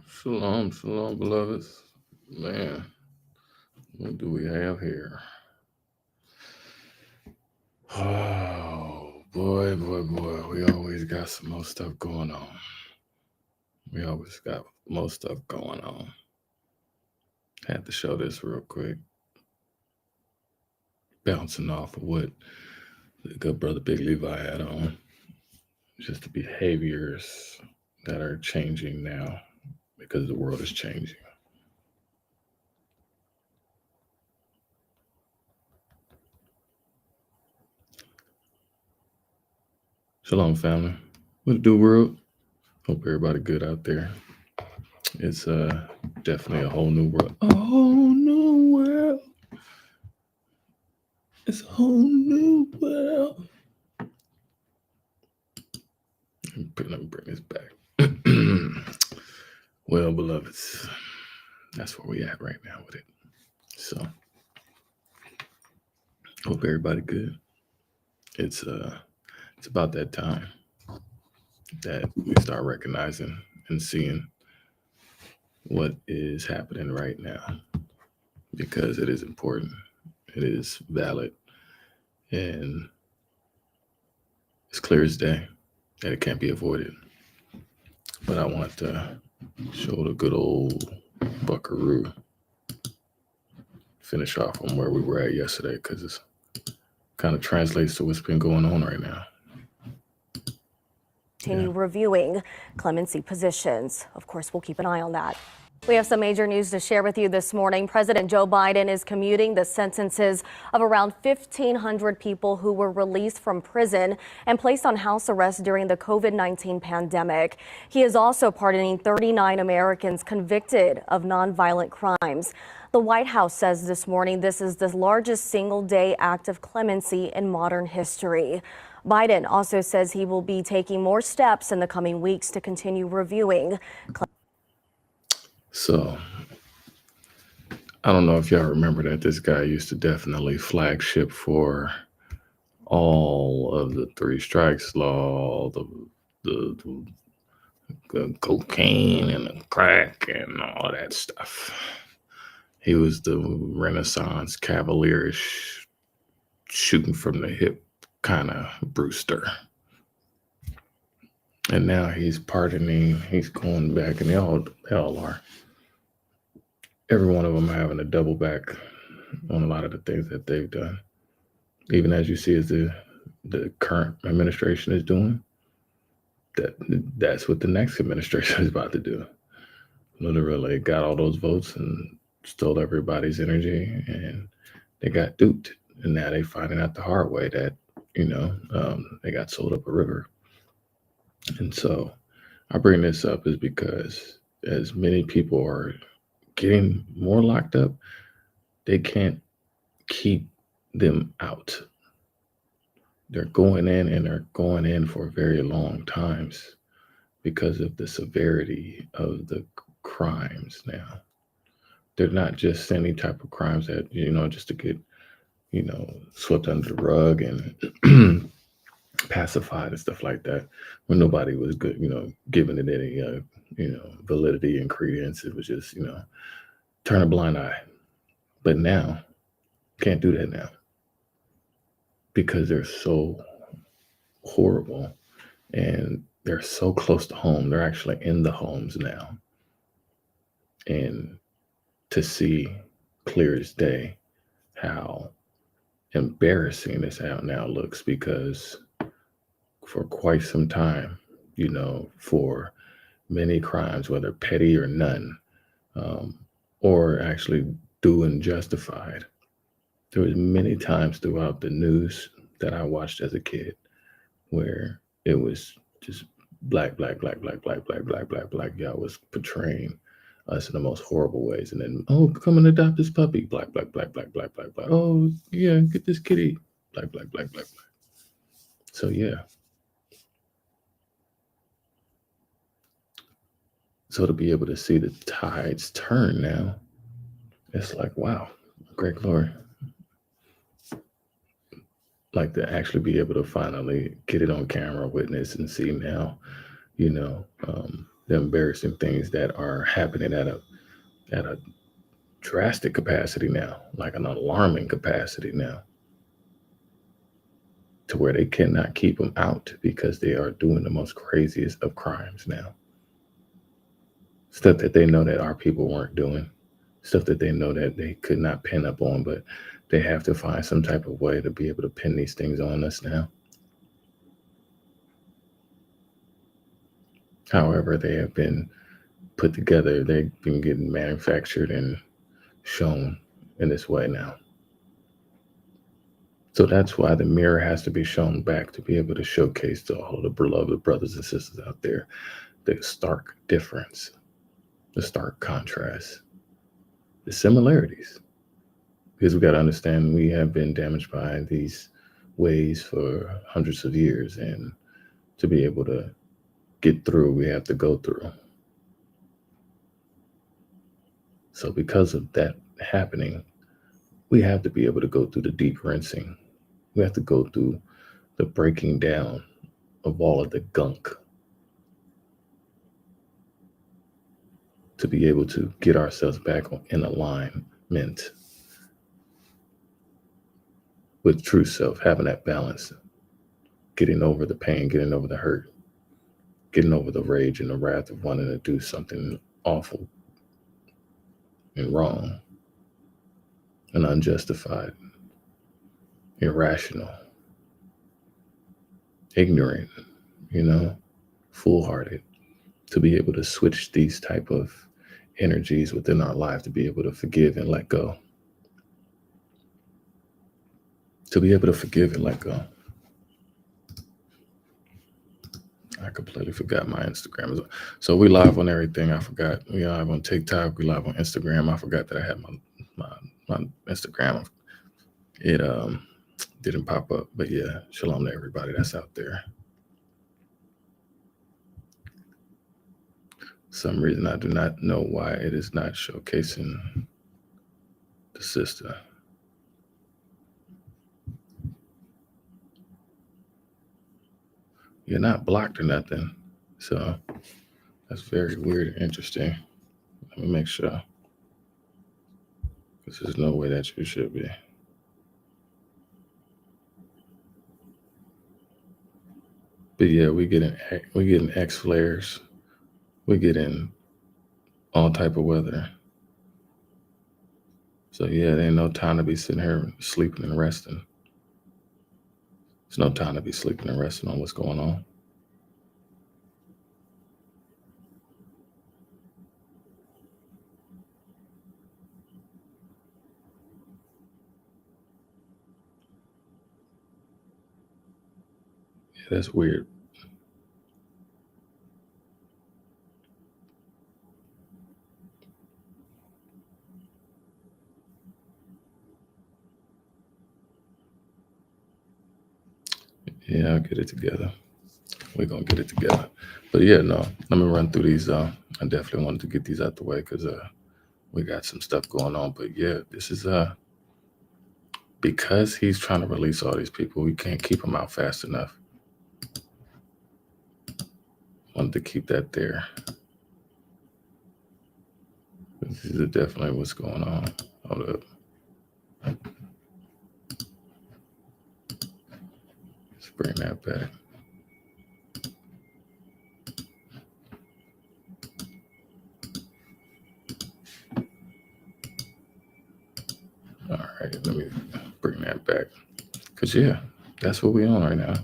Shalom, shalom, beloveds. Man, what do we have here? Oh, boy. We always got some more stuff going on. We always got more stuff going on. Had to show this real quick. Bouncing off of what the good brother Big Levi had on. Just the behaviors that are changing now because the world is changing. Shalom, family. What it do, world? Hope everybody good out there. It's definitely a whole new world. A whole new world. It's a whole new world. Let me bring this back. Well, beloveds, that's where we at right now with it. So, hope everybody good. It's about that time that we start recognizing and seeing what is happening right now because it is important. It is valid, and it's clear as day that it can't be avoided. But I want to show the good old buckaroo. Finish off on where we were at yesterday because it kind of translates to what's been going on right now. Continue reviewing clemency positions. Of course, we'll keep an eye on that. We have some major news to share with you this morning. President Joe Biden is commuting the sentences of around 1,500 people who were released from prison and placed on house arrest during the COVID-19 pandemic. He is also pardoning 39 Americans convicted of nonviolent crimes. The White House says this morning this is the largest single-day act of clemency in modern history. Biden also says he will be taking more steps in the coming weeks to continue reviewing. So, I don't know if y'all remember that this guy used to definitely flagship for all of the three strikes law, the cocaine and the crack and all that stuff. He was the Renaissance cavalierish, shooting from the hip kind of Brewster. And now he's pardoning, he's going back, and they all are. Every one of them having a double back on a lot of the things that they've done. Even as you see as the current administration is doing, that's what the next administration is about to do. Literally got all those votes and stole everybody's energy, and they got duped. And now they finding out the hard way that, they got sold up a river. And so I bring this up is because as many people are getting more locked up, they can't keep them out. They're going in and they're going in for very long times because of the severity of the crimes now. They're not just any type of crimes that, just to get, swept under the rug and pacified and stuff like that when nobody was good, giving it any, validity and credence. It was just, turn a blind eye. But now, can't do that now because they're so horrible and they're so close to home. They're actually in the homes now. And to see clear as day how embarrassing this out now looks because for quite some time, for many crimes, whether petty or none, or actually due and justified. There was many times throughout the news that I watched as a kid where it was just black. Y'all was portraying us in the most horrible ways. And then, oh, come and adopt this puppy. Black. Oh, yeah, get this kitty. Black. So, yeah. So to be able to see the tides turn now, it's like, wow, great glory. Like to actually be able to finally get it on camera, witness, and see now, the embarrassing things that are happening at a drastic capacity now, like an alarming capacity now, to where they cannot keep them out because they are doing the most craziest of crimes now. Stuff that they know that our people weren't doing, stuff that they know that they could not pin up on, but they have to find some type of way to be able to pin these things on us now. However, they have been put together, they've been getting manufactured and shown in this way now. So that's why the mirror has to be shown back to be able to showcase to all of the beloved brothers and sisters out there the stark difference, the stark contrast, the similarities. Because we got to understand we have been damaged by these ways for hundreds of years. And to be able to get through, we have to go through. So, because of that happening, we have to be able to go through the deep rinsing. We have to go through the breaking down of all of the gunk to be able to get ourselves back in alignment with true self, having that balance, getting over the pain, getting over the hurt, getting over the rage and the wrath of wanting to do something awful and wrong and unjustified, irrational, ignorant, foolhardy, to be able to switch these type of energies within our life, to be able to forgive and let go. To be able to forgive and let go. I completely forgot my Instagram. So we live on everything. I forgot. We live on TikTok. We live on Instagram. I forgot that I had my Instagram. It didn't pop up. But yeah, shalom to everybody that's out there. For some reason I do not know why it is not showcasing the sister. You're not blocked or nothing. So that's very weird and interesting. Let me make sure. Because there's no way that you should be. But yeah, we getting X flares. We getting all type of weather. So yeah, there ain't no time to be sitting here sleeping and resting. There's no time to be sleeping and resting on what's going on. Yeah, that's weird. Yeah, I'll get it together. We're going to get it together. But yeah, no, let me run through these. I definitely wanted to get these out the way because we got some stuff going on. But yeah, this is because he's trying to release all these people, we can't keep them out fast enough. Wanted to keep that there. This is definitely what's going on. Hold up. Let's bring that back. All right, let me bring that back. Because, yeah, that's what we're on right now.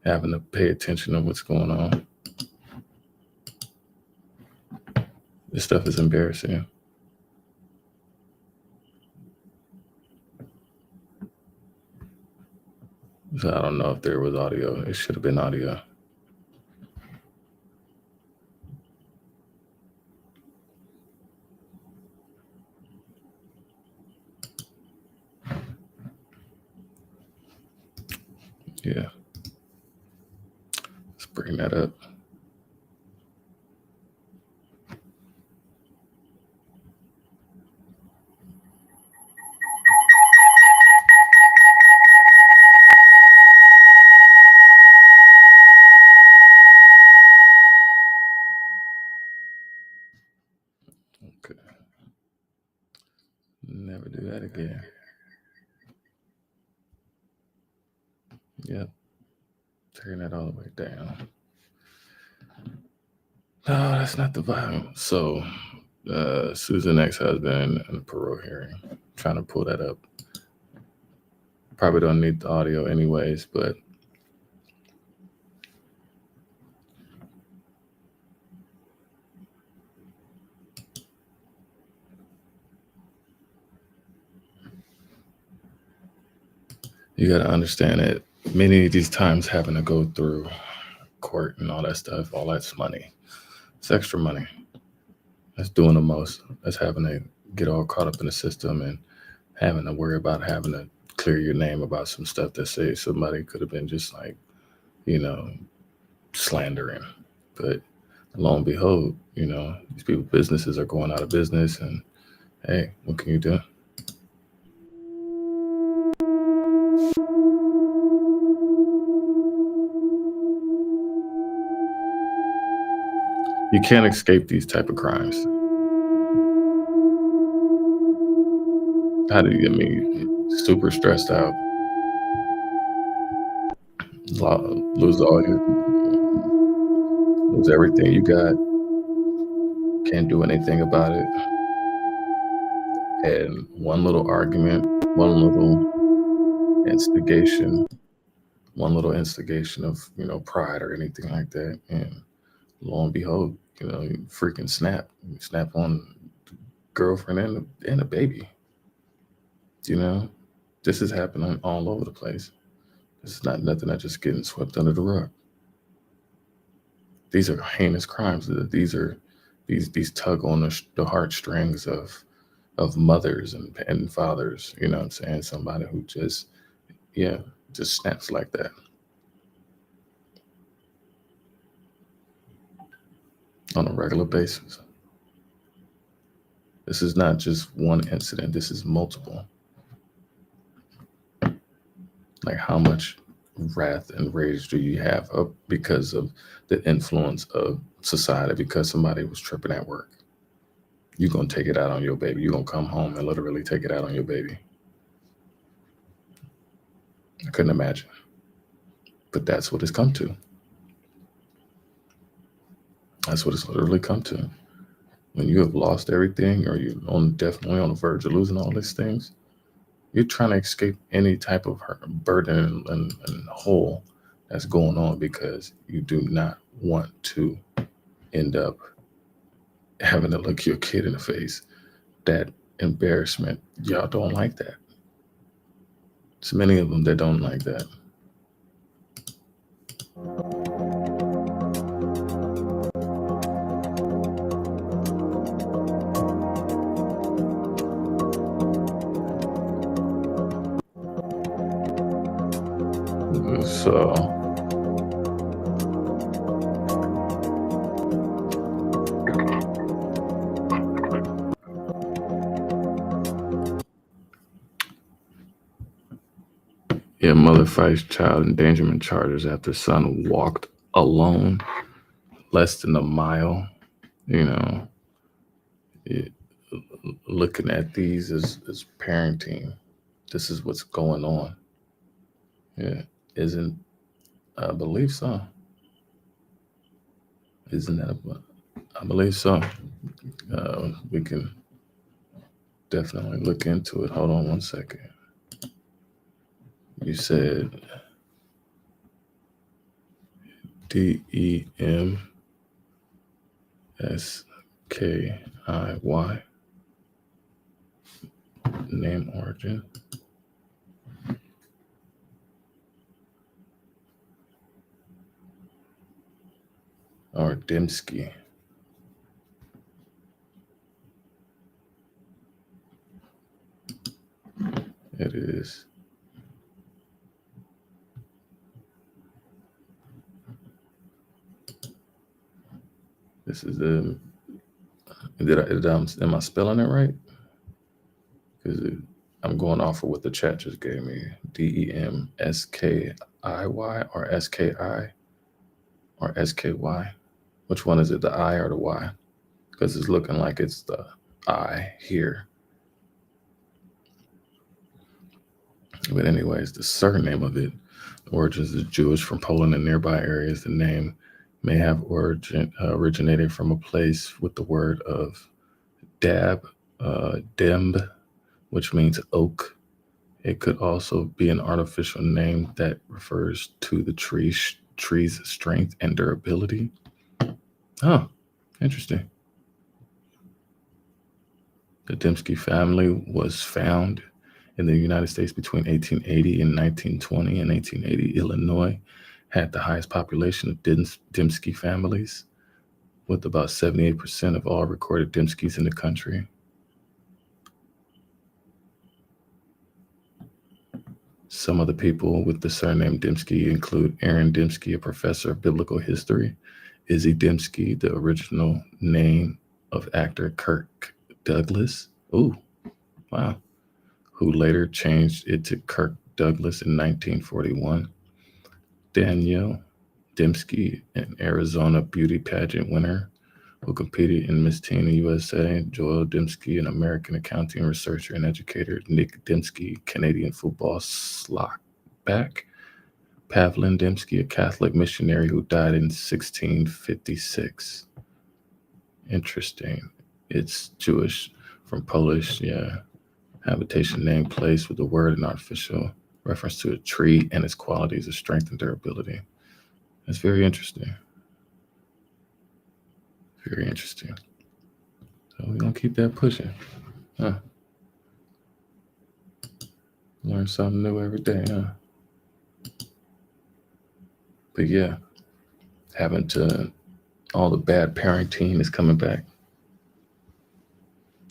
Having to pay attention to what's going on. This stuff is embarrassing. So I don't know if there was audio. It should have been audio. Yeah. Let's bring that up. Never do that again. Yep. Turn that all the way down. No, that's not the vibe. So, Susan ex-husband in a parole hearing. Trying to pull that up. Probably don't need the audio anyways, but you got to understand that many of these times having to go through court and all that stuff, all that's money. It's extra money. That's doing the most. That's having to get all caught up in the system and having to worry about having to clear your name about some stuff that say somebody could have been just like, slandering. But lo and behold, these people businesses are going out of business, and hey, what can you do? You can't escape these type of crimes. How do you get me super stressed out? Lose lose everything you got. Can't do anything about it. And one little argument, one little instigation, one little instigation of pride or anything like that, and lo and behold, you freaking snap. You snap on girlfriend and a baby. This is happening all over the place. This is not nothing that's just getting swept under the rug. These are heinous crimes. These are these tug on the heartstrings of mothers and fathers. You know what I'm saying? Somebody who just snaps like that. On a regular basis. This is not just one incident. This is multiple. Like, how much wrath and rage do you have because of the influence of society, because somebody was tripping at work? You're going to take it out on your baby. You're going to come home and literally take it out on your baby. I couldn't imagine. But that's what it's come to. That's what it's literally come to. When you have lost everything, or you're definitely on the verge of losing all these things, you're trying to escape any type of burden and hole that's going on, because you do not want to end up having to look your kid in the face. That embarrassment, y'all don't like that. There's many of them that don't like that. So yeah, mother fights child endangerment charges after son walked alone less than a mile. Looking at these as parenting, this is what's going on. Yeah, isn't I believe so. Isn't that? I believe so. We can definitely look into it. Hold on one second. You said DEMSKIY. Name origin. Or Dembski. It is. This is the. Am I spelling it right? Because I'm going off of what the chat just gave me. DEMSKIY or SKI or SKY. Which one is it, the I or the Y? Because it's looking like it's the I here. But anyways, the surname of it, origins is Jewish from Poland and nearby areas. The name may have originated from a place with the word of dab, demb, which means oak. It could also be an artificial name that refers to the tree's strength and durability. Oh, interesting. The Dembski family was found in the United States between 1880 and 1920. In 1880, Illinois had the highest population of Dembski families, with about 78% of all recorded Dembskis in the country. Some of the people with the surname Dembski include Aaron Dembski, a professor of biblical history, Izzy Dembski, the original name of actor Kirk Douglas. Ooh, wow. Who later changed it to Kirk Douglas in 1941. Danielle Dembski, an Arizona beauty pageant winner who competed in Miss Teen USA. Joel Dembski, an American accounting researcher and educator. Nick Dembski, Canadian football back. Pavlin Dembski, a Catholic missionary who died in 1656. Interesting. It's Jewish from Polish, yeah. Habitation name place with the word and artificial reference to a tree and its qualities of strength and durability. That's very interesting. Very interesting. So we're going to keep that pushing. Huh. Learn something new every day, huh? But yeah, having to, all the bad parenting is coming back.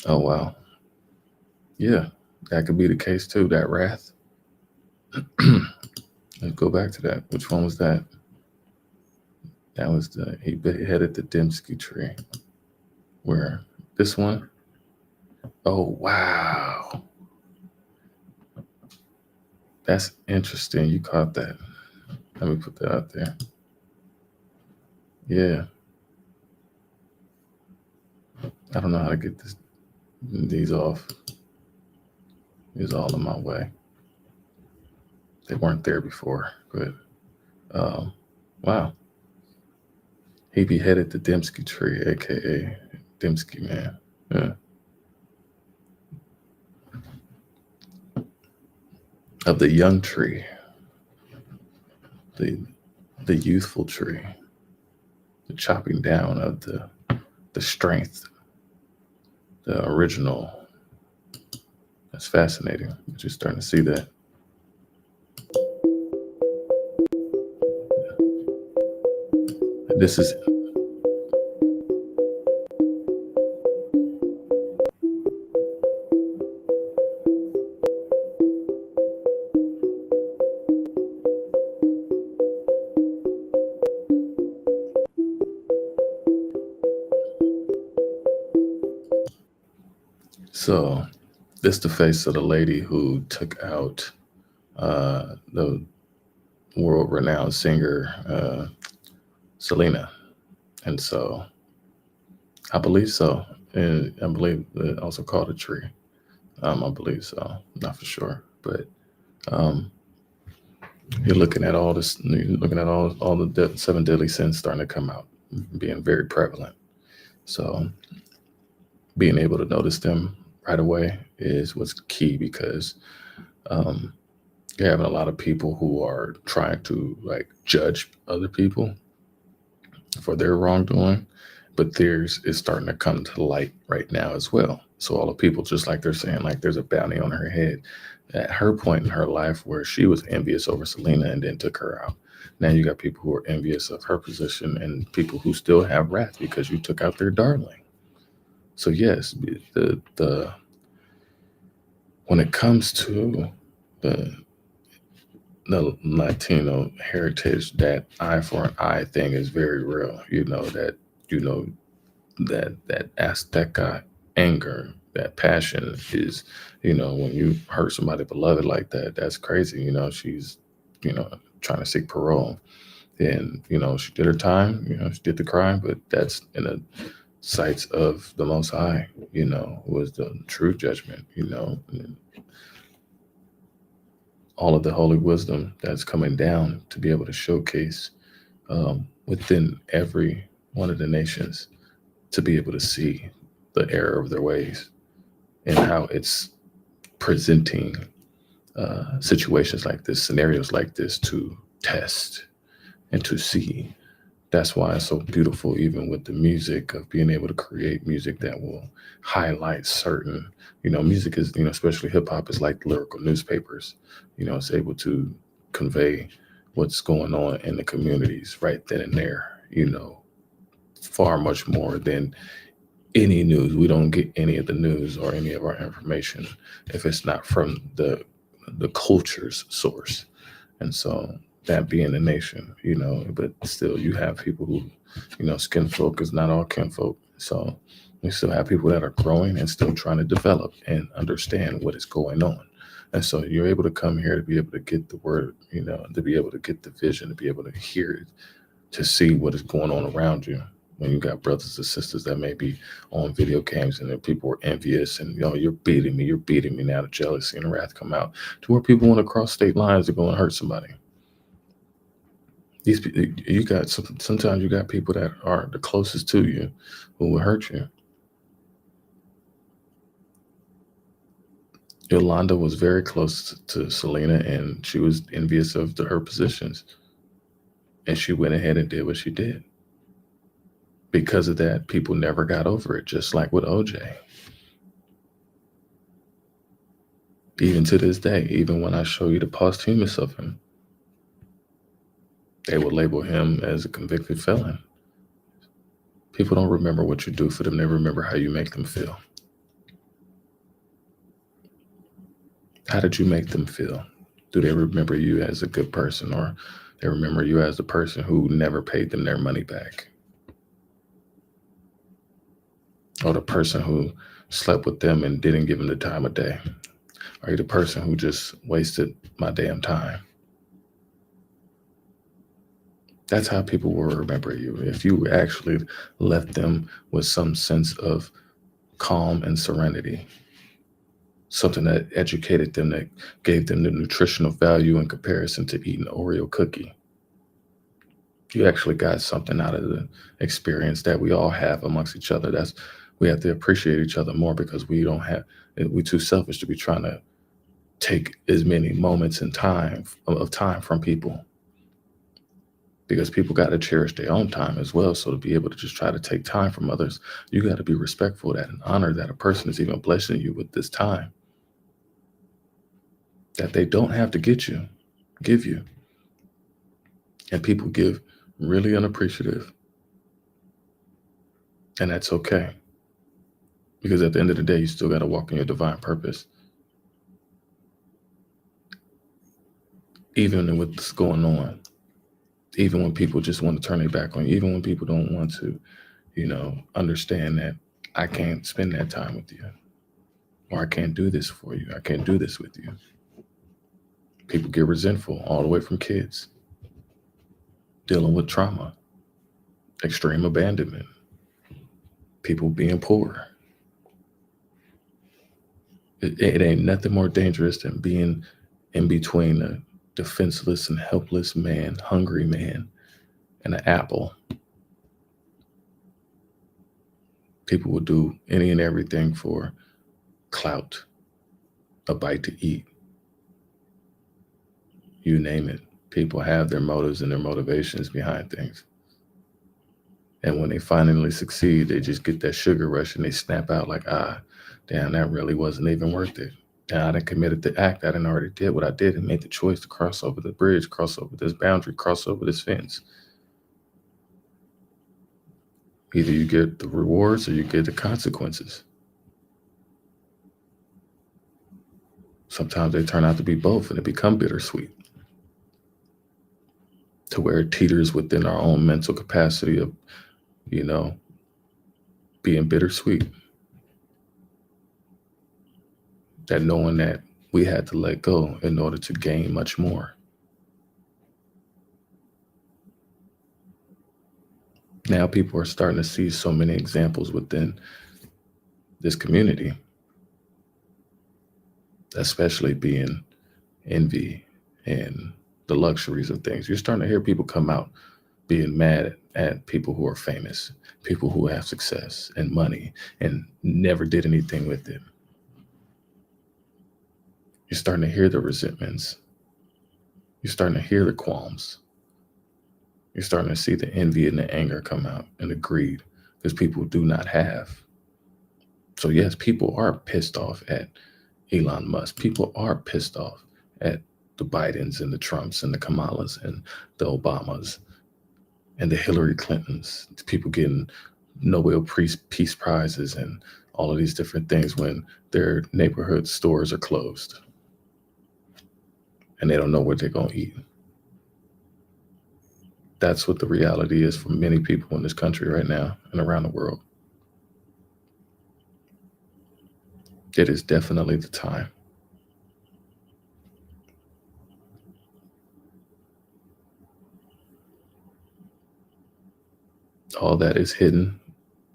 Oh, wow. Yeah, that could be the case too, that wrath. Let's go back to that. Which one was that? That was he beheaded the Dembski tree. Where? This one? Oh, wow. That's interesting. You caught that. Let me put that out there. Yeah. I don't know how to get these off. These all in my way. They weren't there before, but wow. He beheaded the Dembski tree, aka Dembski man. Yeah. Of the young tree, the youthful tree, the chopping down of the strength, the original. That's fascinating. You're just starting to see that. This is so this the face of the lady who took out the world-renowned singer Selena, and so I believe so, and I believe it also called a tree. I believe so, not for sure, but you're looking at all this. You're looking at all the seven deadly sins starting to come out, being very prevalent. So being able to notice them right away is what's key, because you're having a lot of people who are trying to like judge other people for their wrongdoing, but theirs is starting to come to light right now as well. So all the people, just like they're saying, like there's a bounty on her head at her point in her life where she was envious over Selena and then took her out. Now you got people who are envious of her position and people who still have wrath because you took out their darling. So yes, the when it comes to the Latino heritage, that eye for an eye thing is very real. That Azteca anger, that passion is, when you hurt somebody beloved like that, that's crazy. She's, trying to seek parole. And, she did her time, she did the crime, but that's in the sights of the Most High, was the true judgment, all of the holy wisdom that's coming down to be able to showcase within every one of the nations, to be able to see the error of their ways and how it's presenting situations like this, scenarios like this, to test and to see. That's why it's so beautiful, even with the music, of being able to create music that will highlight certain, music is, especially hip hop is like lyrical newspapers. It's able to convey what's going on in the communities right then and there, far much more than any news. We don't get any of the news or any of our information if it's not from the culture's source. And so that being the nation, but still you have people who, skin folk is not all kinfolk. So we still have people that are growing and still trying to develop and understand what is going on. And so you're able to come here to be able to get the word, to be able to get the vision, to be able to hear it, to see what is going on around you. When you got brothers and sisters that may be on video games and then people are envious and, you're beating me. Now the jealousy and the wrath come out to where people want to cross state lines to go and hurt somebody. These you got sometimes you got people that are the closest to you who will hurt you. Yolanda was very close to Selena, and she was envious of her positions, and she went ahead and did what she did. Because of that, people never got over it, just like with OJ. Even to this day, even when I show you the posthumous of him, they will label him as a convicted felon. People don't remember what you do for them. They remember how you make them feel. How did you make them feel? Do they remember you as a good person, or they remember you as the person who never paid them their money back? Or the person who slept with them and didn't give them the time of day? Are you the person who just wasted my damn time? That's how people will remember you. If you actually left them with some sense of calm and serenity, something that educated them, that gave them the nutritional value in comparison to eating an Oreo cookie. You actually got something out of the experience that we all have amongst each other. We have to appreciate each other more, because we're too selfish to be trying to take as many moments and time from people, because people got to cherish their own time as well. So to be able to just try to take time from others, you got to be respectful of that and honor that a person is even blessing you with this time that they don't have to give you. And people give really unappreciative. And that's okay. Because at the end of the day, you still got to walk in your divine purpose. Even with what's going on, even when people just want to turn their back on you, even when people don't want to, understand that I can't spend that time with you, or I can't do this for you, I can't do this with you. People get resentful, all the way from kids dealing with trauma, extreme abandonment, people being poor. It ain't nothing more dangerous than being in between a defenseless and helpless man, hungry man, and an apple. People will do any and everything for clout, a bite to eat. You name it. People have their motives and their motivations behind things. And when they finally succeed, they just get that sugar rush and they snap out like, damn, that really wasn't even worth it. I done committed the act. I done already did what I did and made the choice to cross over the bridge, cross over this boundary, cross over this fence. Either you get the rewards or you get the consequences. Sometimes they turn out to be both, and it become bittersweet, to where it teeters within our own mental capacity of, being bittersweet. That knowing that we had to let go in order to gain much more. Now people are starting to see so many examples within this community, especially being envy and the luxuries of things. You're starting to hear people come out being mad at people who are famous, people who have success and money and never did anything with it. You're starting to hear the resentments. You're starting to hear the qualms. You're starting to see the envy and the anger come out and the greed because people do not have. So, yes, people are pissed off at Elon Musk. People are pissed off at the Bidens and the Trumps and the Kamalas and the Obamas and the Hillary Clintons. People getting Nobel Peace Prizes and all of these different things when their neighborhood stores are closed and they don't know what they're going to eat. That's what the reality is for many people in this country right now and around the world. It is definitely the time. All that is hidden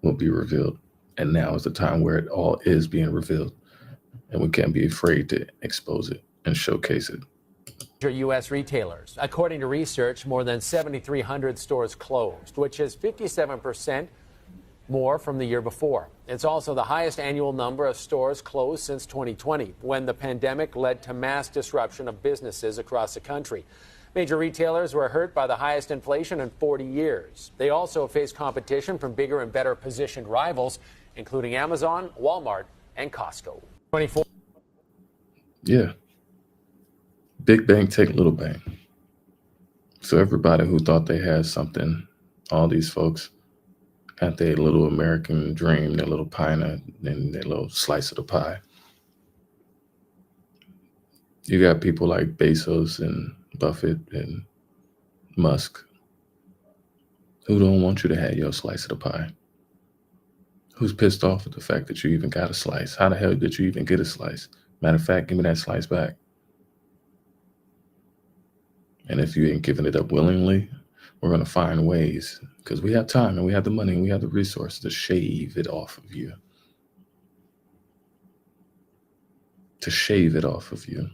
will be revealed. And now is the time where it all is being revealed. And we can't be afraid to expose it and showcase it. U.S. retailers. According to research, more than 7,300 stores closed, which is 57% more from the year before. It's also the highest annual number of stores closed since 2020, when the pandemic led to mass disruption of businesses across the country. Major retailers were hurt by the highest inflation in 40 years. They also face competition from bigger and better positioned rivals, including Amazon, Walmart, and Costco. 24. Yeah. Big bang, take little bang. So everybody who thought they had something, all these folks had their little American dream, their little pie and their little slice of the pie. You got people like Bezos and Buffett and Musk who don't want you to have your slice of the pie. Who's pissed off at the fact that you even got a slice? How the hell did you even get a slice? Matter of fact, give me that slice back. And if you ain't giving it up willingly, we're going to find ways, because we have time and we have the money and we have the resources to shave it off of you. To shave it off of you.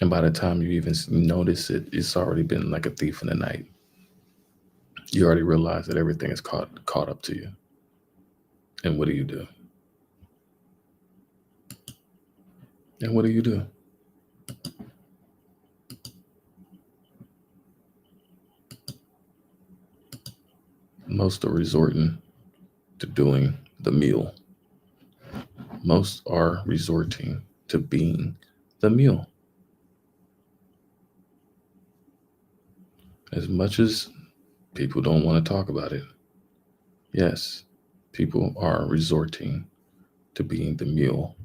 And by the time you even notice it, it's already been like a thief in the night. You already realize that everything is caught up to you. And what do you do? And what do you do? Most are resorting to doing the meal. Most are resorting to being the meal. As much as people don't want to talk about it, yes, people are resorting to being the meal.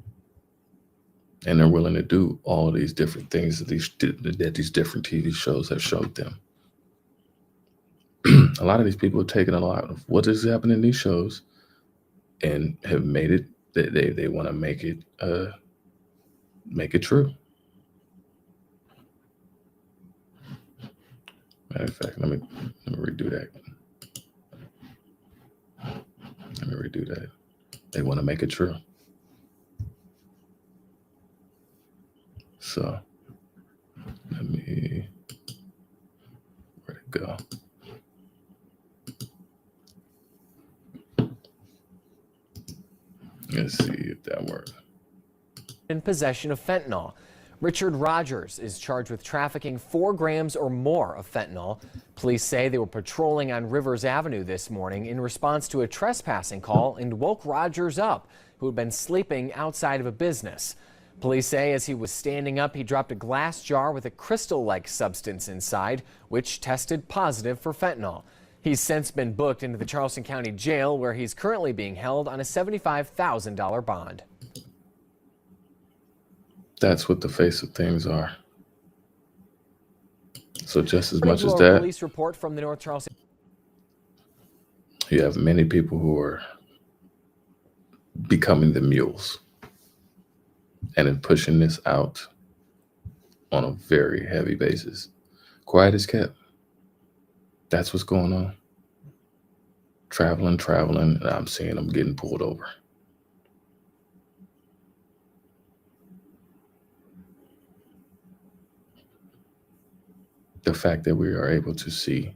And they're willing to do all of these different things that these different TV shows have showed them. A lot of these people have taken a lot of what is happening in these shows and have made it, they want to make it true. Matter of fact, let me redo that. Let me redo that. They want to make it true. So let me, where'd it go? Let's see if that works. In possession of fentanyl. Richard Rogers is charged with trafficking 4 grams or more of fentanyl. Police say they were patrolling on Rivers Avenue this morning in response to a trespassing call and woke Rogers up, who had been sleeping outside of a business. Police say as he was standing up, he dropped a glass jar with a crystal-like substance inside, which tested positive for fentanyl. He's since been booked into the Charleston County Jail, where he's currently being held on a $75,000 bond. That's what the face of things are. So just as much as that, police report from the North Charleston. You have many people who are becoming the mules and then pushing this out on a very heavy basis. Quiet as kept. That's what's going on. Traveling, and I'm seeing them getting pulled over. The fact that we are able to see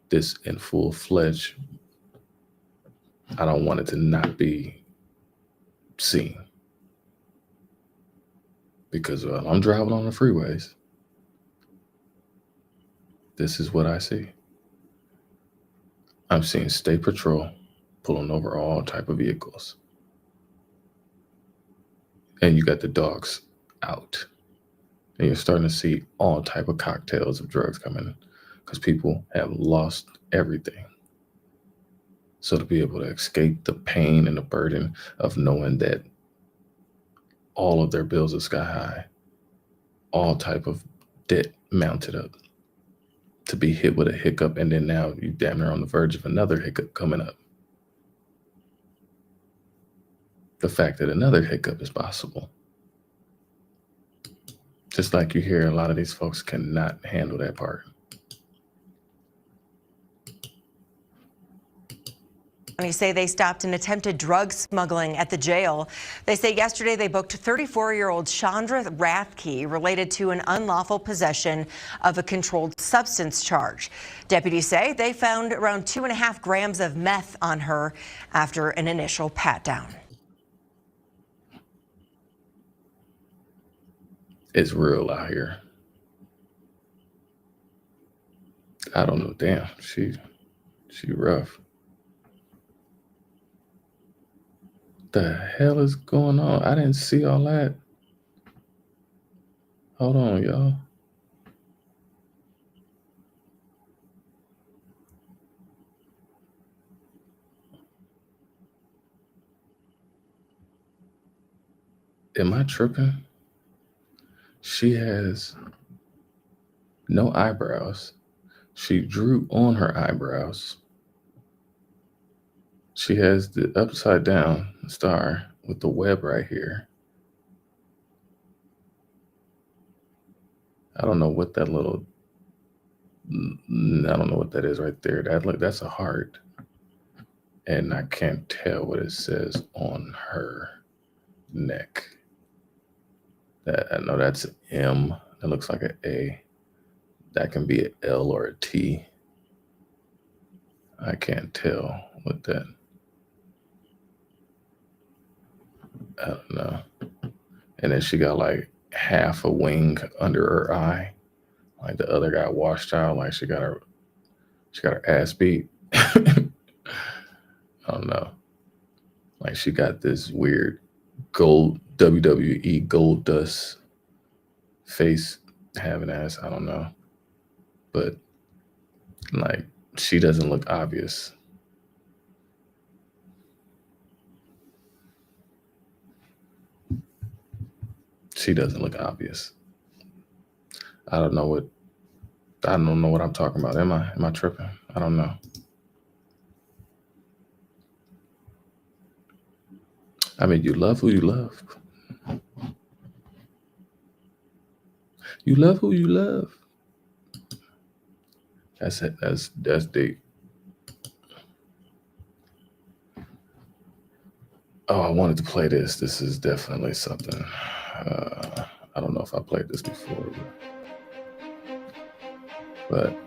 this in full fledged, I don't want it to not be seen. Because while I'm driving on the freeways, this is what I see. I'm seeing state patrol pulling over all type of vehicles. And you got the dogs out. And you're starting to see all type of cocktails of drugs coming because people have lost everything. So to be able to escape the pain and the burden of knowing that all of their bills are sky high, all type of debt mounted up, to be hit with a hiccup, and then now you damn near on the verge of another hiccup coming up. The fact that another hiccup is possible. Just like you hear a lot of these folks cannot handle that part. They say they stopped an attempted drug smuggling at the jail. They say yesterday they booked 34-year-old Chandra Rathke related to an unlawful possession of a controlled substance charge. Deputies say they found around 2.5 grams of meth on her after an initial pat-down. It's real out here. I don't know. Damn, she rough. The hell is going on? I didn't see all that. Hold on, y'all. Am I tripping? She has no eyebrows. She drew on her eyebrows. She has the upside down star with the web right here. I don't know what that little, I don't know what that is right there. That's a heart. And I can't tell what it says on her neck. I know that's an M. That looks like an A. That can be an L or a T. I can't tell what that. I don't know. And then she got like half a wing under her eye. Like the other guy washed out. Like she got her ass beat. I don't know. Like she got this weird gold WWE gold dust face having ass. I don't know. But like she doesn't look obvious. She doesn't look obvious. I don't know what I'm talking about. Am I tripping? I don't know. I mean, you love who you love. You love who you love. That's it. That's deep. Oh, I wanted to play this. This is definitely something. I don't know if I played this before, but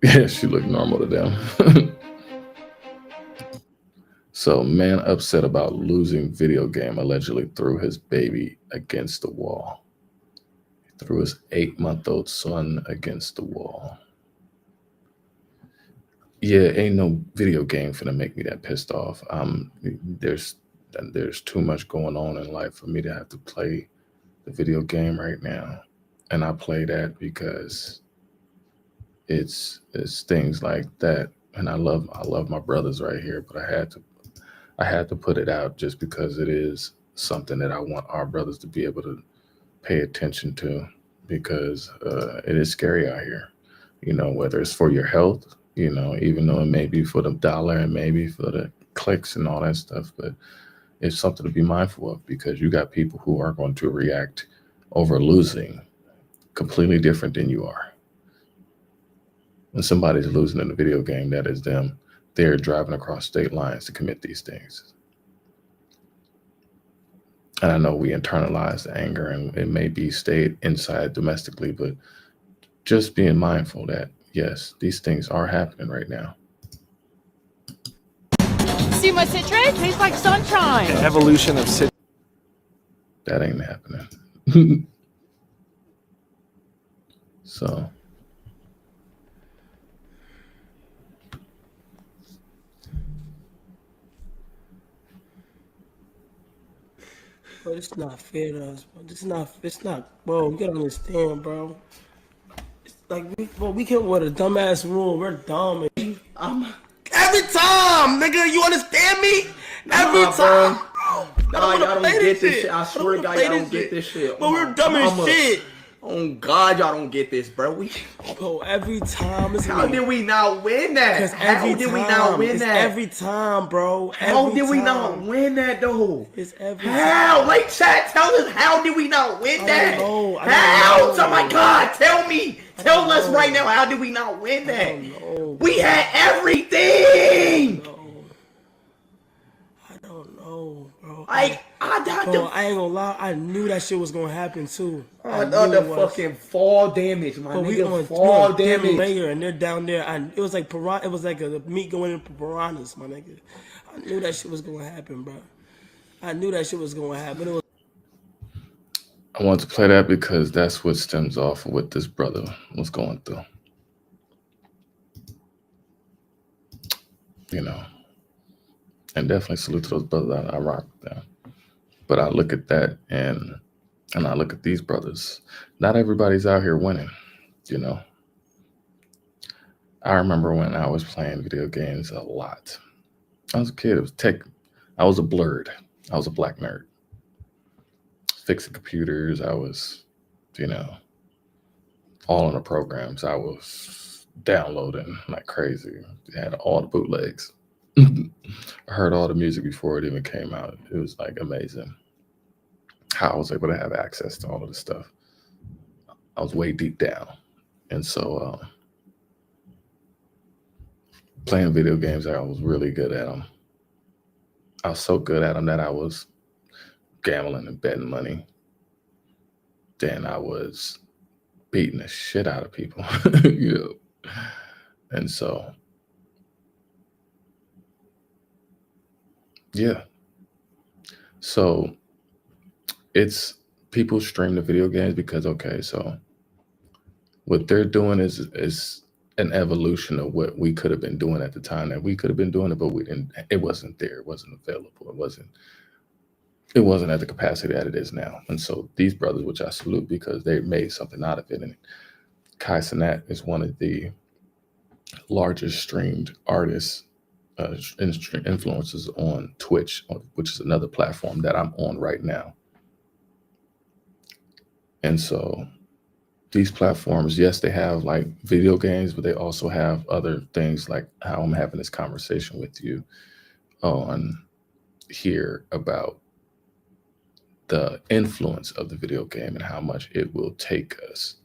yeah, she looked normal to them. So, man upset about losing video game allegedly threw his baby against the wall. He threw his 8-month-old son against the wall. Yeah, ain't no video game finna make me that pissed off. There's too much going on in life for me to have to play the video game right now. And I play that because it's things like that. And I love my brothers right here, but I had to put it out just because it is something that I want our brothers to be able to pay attention to, because it is scary out here, you know, whether it's for your health, you know, even though it may be for the dollar and maybe for the clicks and all that stuff, but it's something to be mindful of, because you got people who are going to react over losing completely different than you are. When somebody's losing in a video game, that is them. They're driving across state lines to commit these things. And I know we internalize the anger and it may be stayed inside domestically, but just being mindful that, yes, these things are happening right now. See my citrus? Tastes like sunshine. The evolution of citrus. That ain't happening. So. Bro, it's not fair to us, bro. It's not, bro. You gotta understand, bro. It's like, we came with a dumbass rule. We're dumb. And every time, nigga, you understand me? Every time, bro. Nah, y'all don't get this shit. I swear to God, y'all don't get this shit. But we're dumb as shit. Oh God, y'all don't get this, bro. Bro, every time. How did we not win that? How did we not win that? Every time, bro. How did we not win that, though? It's every How? Like, chat, tell us, how did we not win that? I don't know. How? Oh my God, tell me. Tell us right now, how did we not win that? I don't know. We had everything. I don't know, bro. Like, Bro, I ain't gonna lie. I knew that shit was gonna happen too. The fucking fall damage, my But we nigga. on Fall damage damage. layer, and they're down there. It was like It was like a meat going into piranhas, my nigga. I knew that shit was gonna happen, bro. I knew that shit was gonna happen. It was. I want to play that because that's what stems off of what this brother was going through. You know, and definitely salute to those brothers. I rock with them. But I look at that and I look at these brothers. Not everybody's out here winning, you know. I remember when I was playing video games a lot. I was a kid. It was tech. I was a blurred. I was a black nerd. Fixing computers. I was, you know, all in the programs. I was downloading like crazy. I had all the bootlegs. I heard all the music before it even came out. It was like amazing how I was able to have access to all of this stuff. I was way deep down. And so playing video games, I was really good at them. I was so good at them that I was gambling and betting money. Then I was beating the shit out of people, you know. And so, yeah. So it's people stream the video games because, okay, so what they're doing is an evolution of what we could have been doing at the time. That we could have been doing it, but we didn't. It wasn't there. It wasn't available. It wasn't at the capacity that it is now. And so these brothers, which I salute because they made something out of it. And Kai Cenat is one of the largest streamed artists, influencers on Twitch, which is another platform that I'm on right now. And so these platforms, yes, they have like video games, but they also have other things like how I'm having this conversation with you on here about the influence of the video game and how much it will take us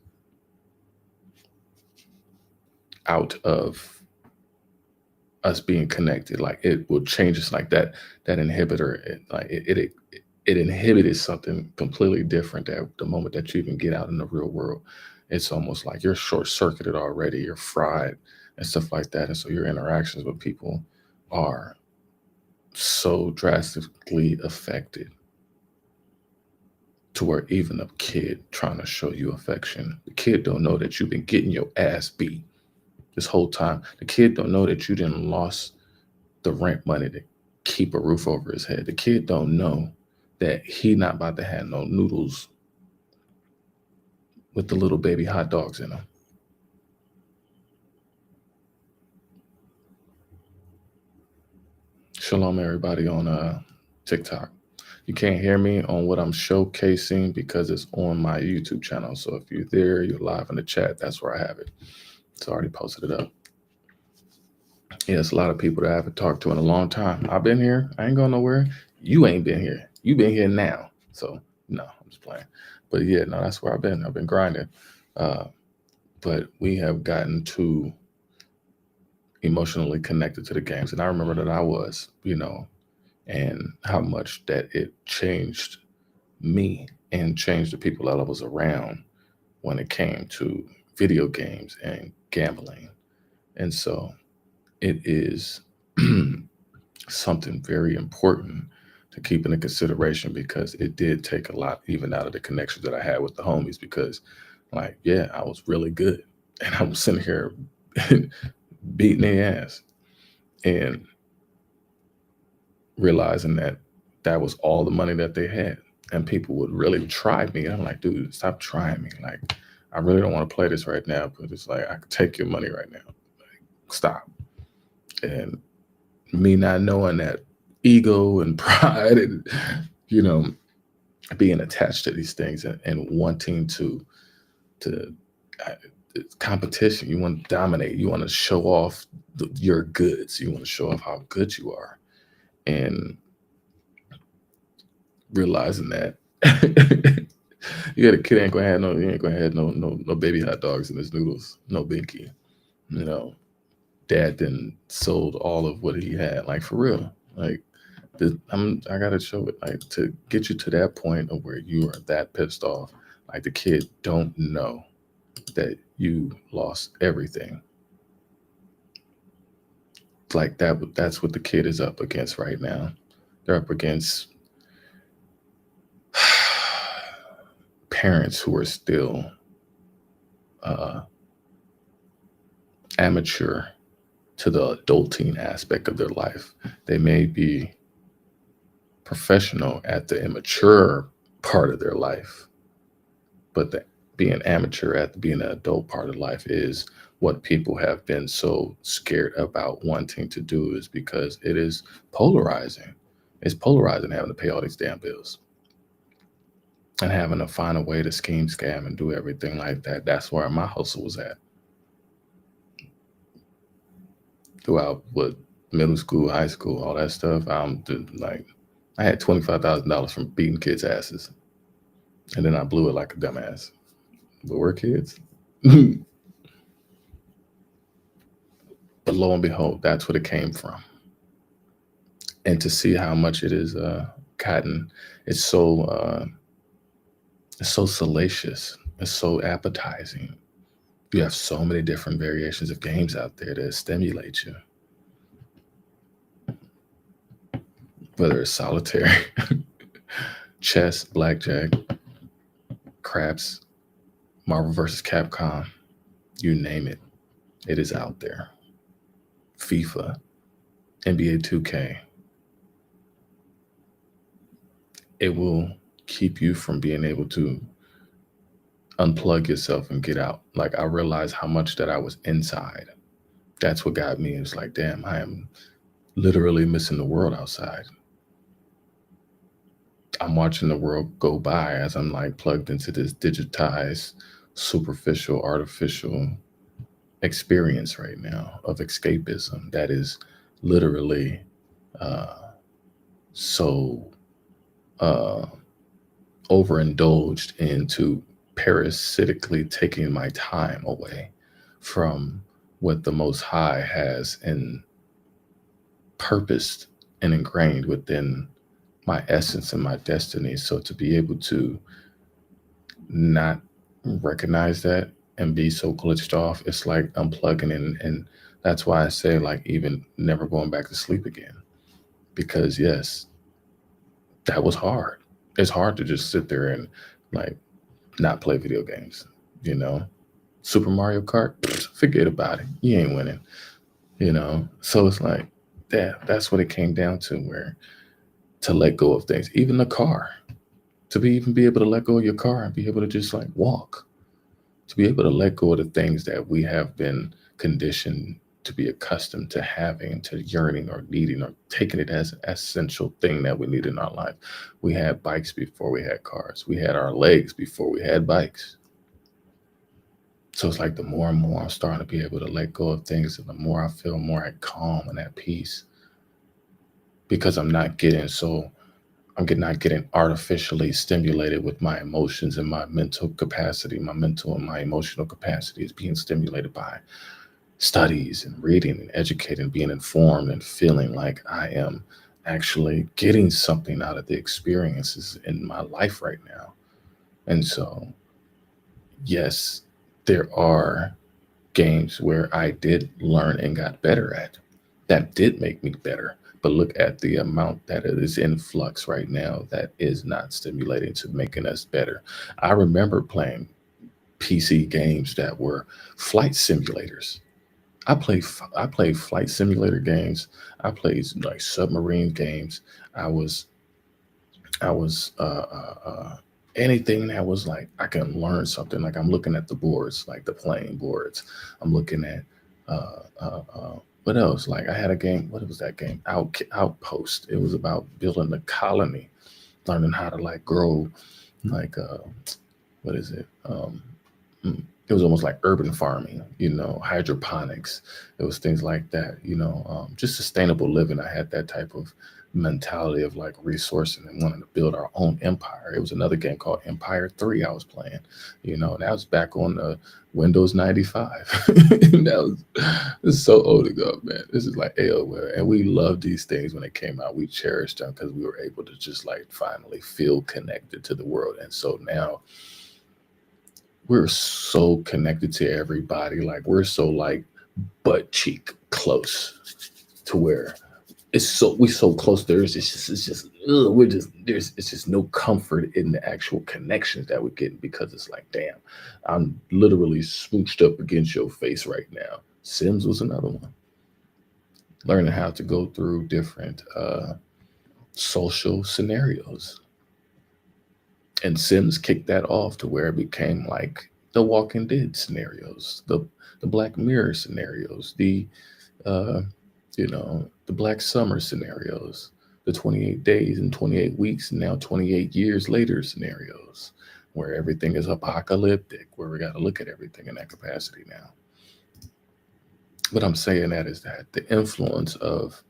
out of us being connected. Like it will change us, like that inhibitor. It inhibited something completely different at the moment that you even get out in the real world. It's almost like you're short-circuited already, you're fried and stuff like that. And so your interactions with people are so drastically affected to where even a kid trying to show you affection, the kid don't know that you've been getting your ass beat this whole time. The kid don't know that you didn't lost the rent money to keep a roof over his head. The kid don't know that he not about to have no noodles with the little baby hot dogs in them. Shalom, everybody on TikTok. You can't hear me on what I'm showcasing because it's on my YouTube channel. So if you're there, you're live in the chat, that's where I have it. It's already posted it up. Yeah, it's a lot of people that I haven't talked to in a long time. I've been here. I ain't going nowhere. You ain't been here. You been here now. So no, I'm just playing. But yeah, no, that's where I've been. I've been grinding. But we have gotten to emotionally connected to the games. And I remember that I was, and how much that it changed me and changed the people that I was around when it came to video games and gambling. And so it is something very important to keep into consideration, because it did take a lot even out of the connections that I had with the homies, because like, yeah, I was really good and I was sitting here beating their ass and realizing that that was all the money that they had. And people would really try me. And I'm like, dude, stop trying me. Like, I really don't want to play this right now, but it's like, I could take your money right now. Like, stop. And me not knowing that ego and pride and, being attached to these things and wanting to it's competition. You want to dominate. You want to show off your goods. You want to show off how good you are. And realizing that you got a kid ain't gonna have no baby hot dogs in his noodles, no binky. Dad then sold all of what he had, like for real. Like I gotta show it, like to get you to that point of where you are that pissed off. Like the kid don't know that you lost everything. Like that's what the kid is up against right now. They're up against parents who are still amateur to the adulting aspect of their life. They may be professional at the immature part of their life, but being amateur at being an adult part of life is what people have been so scared about wanting to do, is because it is polarizing. It's polarizing having to pay all these damn bills and having to find a way to scheme, scam, and do everything like that. That's where my hustle was at. Throughout middle school, high school, all that stuff, I had $25,000 from beating kids' asses, and then I blew it like a dumbass. But we're kids. But lo and behold, that's what it came from. And to see how much it is gotten, it's so salacious. It's so appetizing. You have so many different variations of games out there that stimulate you. Whether it's solitaire, chess, blackjack, craps, Marvel vs. Capcom, you name it, it is out there. FIFA, NBA 2K. It will keep you from being able to unplug yourself and get out. Like, I realized how much that I was inside. That's what got me. It's like, damn, I am literally missing the world outside. I'm watching the world go by as I'm like plugged into this digitized, superficial, artificial experience right now of escapism that is literally so overindulged into parasitically taking my time away from what the Most High has and purposed and ingrained within my essence and my destiny. So to be able to not recognize that and be so glitched off, it's like unplugging, and that's why I say, like, even never going back to sleep again. Because yes, that was hard. It's hard to just sit there and like not play video games, Super Mario Kart, forget about it. You ain't winning, So it's like, that's what it came down to, where to let go of things, even the car, to even be able to let go of your car and be able to just like walk, to be able to let go of the things that we have been conditioned to be accustomed to having, to yearning or needing, or taking it as an essential thing that we need in our life. We had bikes before we had cars. We had our legs before we had bikes. So it's like the more and more I'm starting to be able to let go of things, and the more I feel more at calm and at peace, because I'm not getting artificially stimulated with my emotions, and my mental capacity, my mental and my emotional capacity is being stimulated by studies and reading and educating, being informed and feeling like I am actually getting something out of the experiences in my life right now. And so, yes, there are games where I did learn and got better at. That did make me better. But look at the amount that it is in flux right now that is not stimulating to making us better. I remember playing PC games that were flight simulators. I played flight simulator games. I played like submarine games. I was I was anything that was like I can learn something. Like I'm looking at the boards, like the playing boards. I'm looking at what else? Like I had a game. What was that game? Outpost. It was about building a colony, learning how to like grow, like what is it? It was almost like urban farming, hydroponics. It was things like that, just sustainable living. I had that type of mentality of like resourcing and wanting to build our own empire. It was another game called Empire 3 I was playing, and that was back on the Windows 95. This is so old ago, man. This is like AOL. And we loved these things when they came out. We cherished them because we were able to just like finally feel connected to the world. And so now, we're so connected to everybody. Like we're so like butt cheek close to where we're so close. It's just no comfort in the actual connections that we're getting because it's like, damn, I'm literally smooched up against your face right now. Sims was another one. Learning how to go through different social scenarios. And Sims kicked that off to where it became like the Walking Dead scenarios, the Black Mirror scenarios, the Black Summer scenarios, the 28 days and 28 weeks, and now 28 years later scenarios, where everything is apocalyptic, where we got to look at everything in that capacity now. What I'm saying that is that the influence of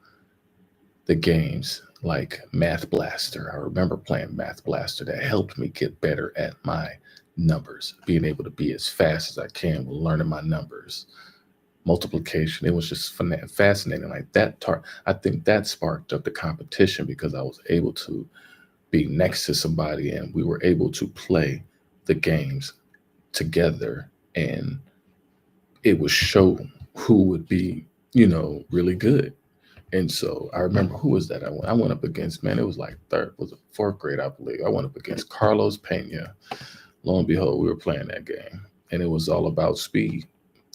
the games like Math Blaster. I remember playing Math Blaster that helped me get better at my numbers, being able to be as fast as I can with learning my numbers. Multiplication, it was just fascinating. Like that, I think that sparked up the competition because I was able to be next to somebody and we were able to play the games together, and it would show who would be, really good. And so I remember who was that I went up against, man, it was like fourth grade, I believe. I went up against Carlos Pena. Lo and behold, we were playing that game and it was all about speed.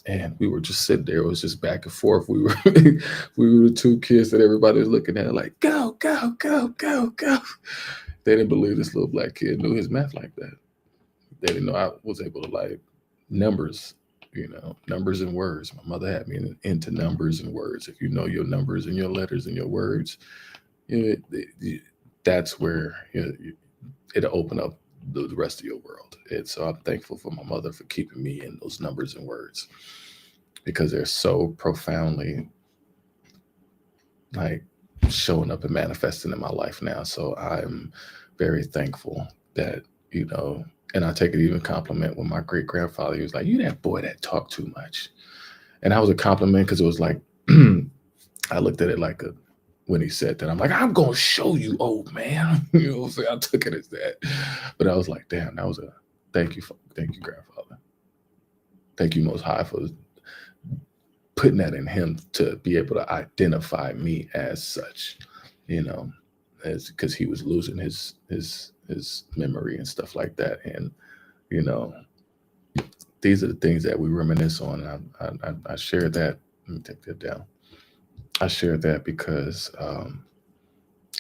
And we were just sitting there. It was just back and forth. We were we were the two kids that everybody was looking at like, go, go, go, go, go. They didn't believe this little black kid knew his math like that. They didn't know I was able to like numbers. Numbers and words. My mother had me into numbers and words. If you know your numbers and your letters and your words, that's where it'll open up the rest of your world. And so I'm thankful for my mother for keeping me in those numbers and words because they're so profoundly like showing up and manifesting in my life now. So I'm very thankful that, and I take it even compliment when my great grandfather, he was like, you that boy that talked too much. And that was a compliment because it was like, I looked at it like when he said that, I'm like, I'm going to show you, old man. So I took it as that. But I was like, damn, that was a thank you, grandfather. Thank you, Most High, for putting that in him to be able to identify me as such, as because he was losing his memory and stuff like that. And, these are the things that we reminisce on. I shared that. Let me take that down. I shared that because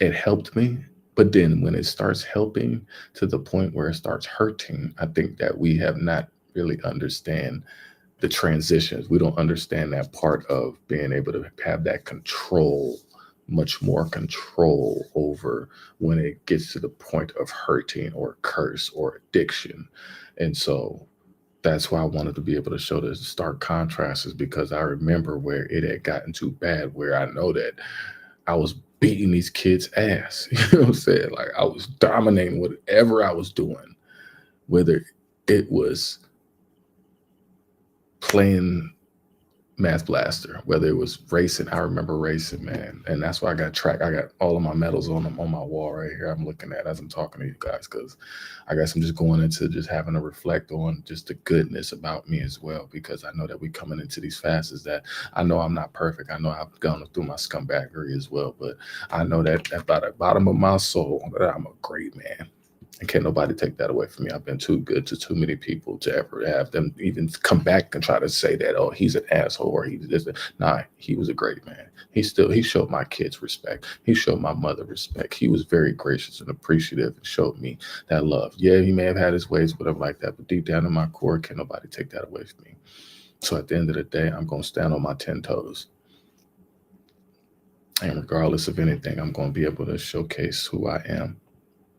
it helped me. But then when it starts helping to the point where it starts hurting, I think that we have not really understand the transitions. We don't understand that part of being able to have that control, much more control over when it gets to the point of hurting or curse or addiction. And so that's why I wanted to be able to show the stark contrast, is because I remember where it had gotten too bad, where I know that I was beating these kids' ass. You know what I'm saying? Like I was dominating whatever I was doing, whether it was playing Math Blaster, whether it was racing. I remember racing, man. And that's why I got track. I got all of my medals on them on my wall right here. I'm looking at as I'm talking to you guys, because I guess I'm just going into just having to reflect on just the goodness about me as well, because I know that we coming into these fasts that I know I'm not perfect. I know I've gone through my scumbaggery as well, but I know that at the bottom of my soul that I'm a great man. And can't nobody take that away from me. I've been too good to too many people to ever have them even come back and try to say that, oh, he's an asshole or he's this. Nah, he was a great man. He showed my kids respect. He showed my mother respect. He was very gracious and appreciative and showed me that love. Yeah, he may have had his ways, whatever like that, but deep down in my core, can't nobody take that away from me. So at the end of the day, I'm going to stand on my 10 toes. And regardless of anything, I'm going to be able to showcase who I am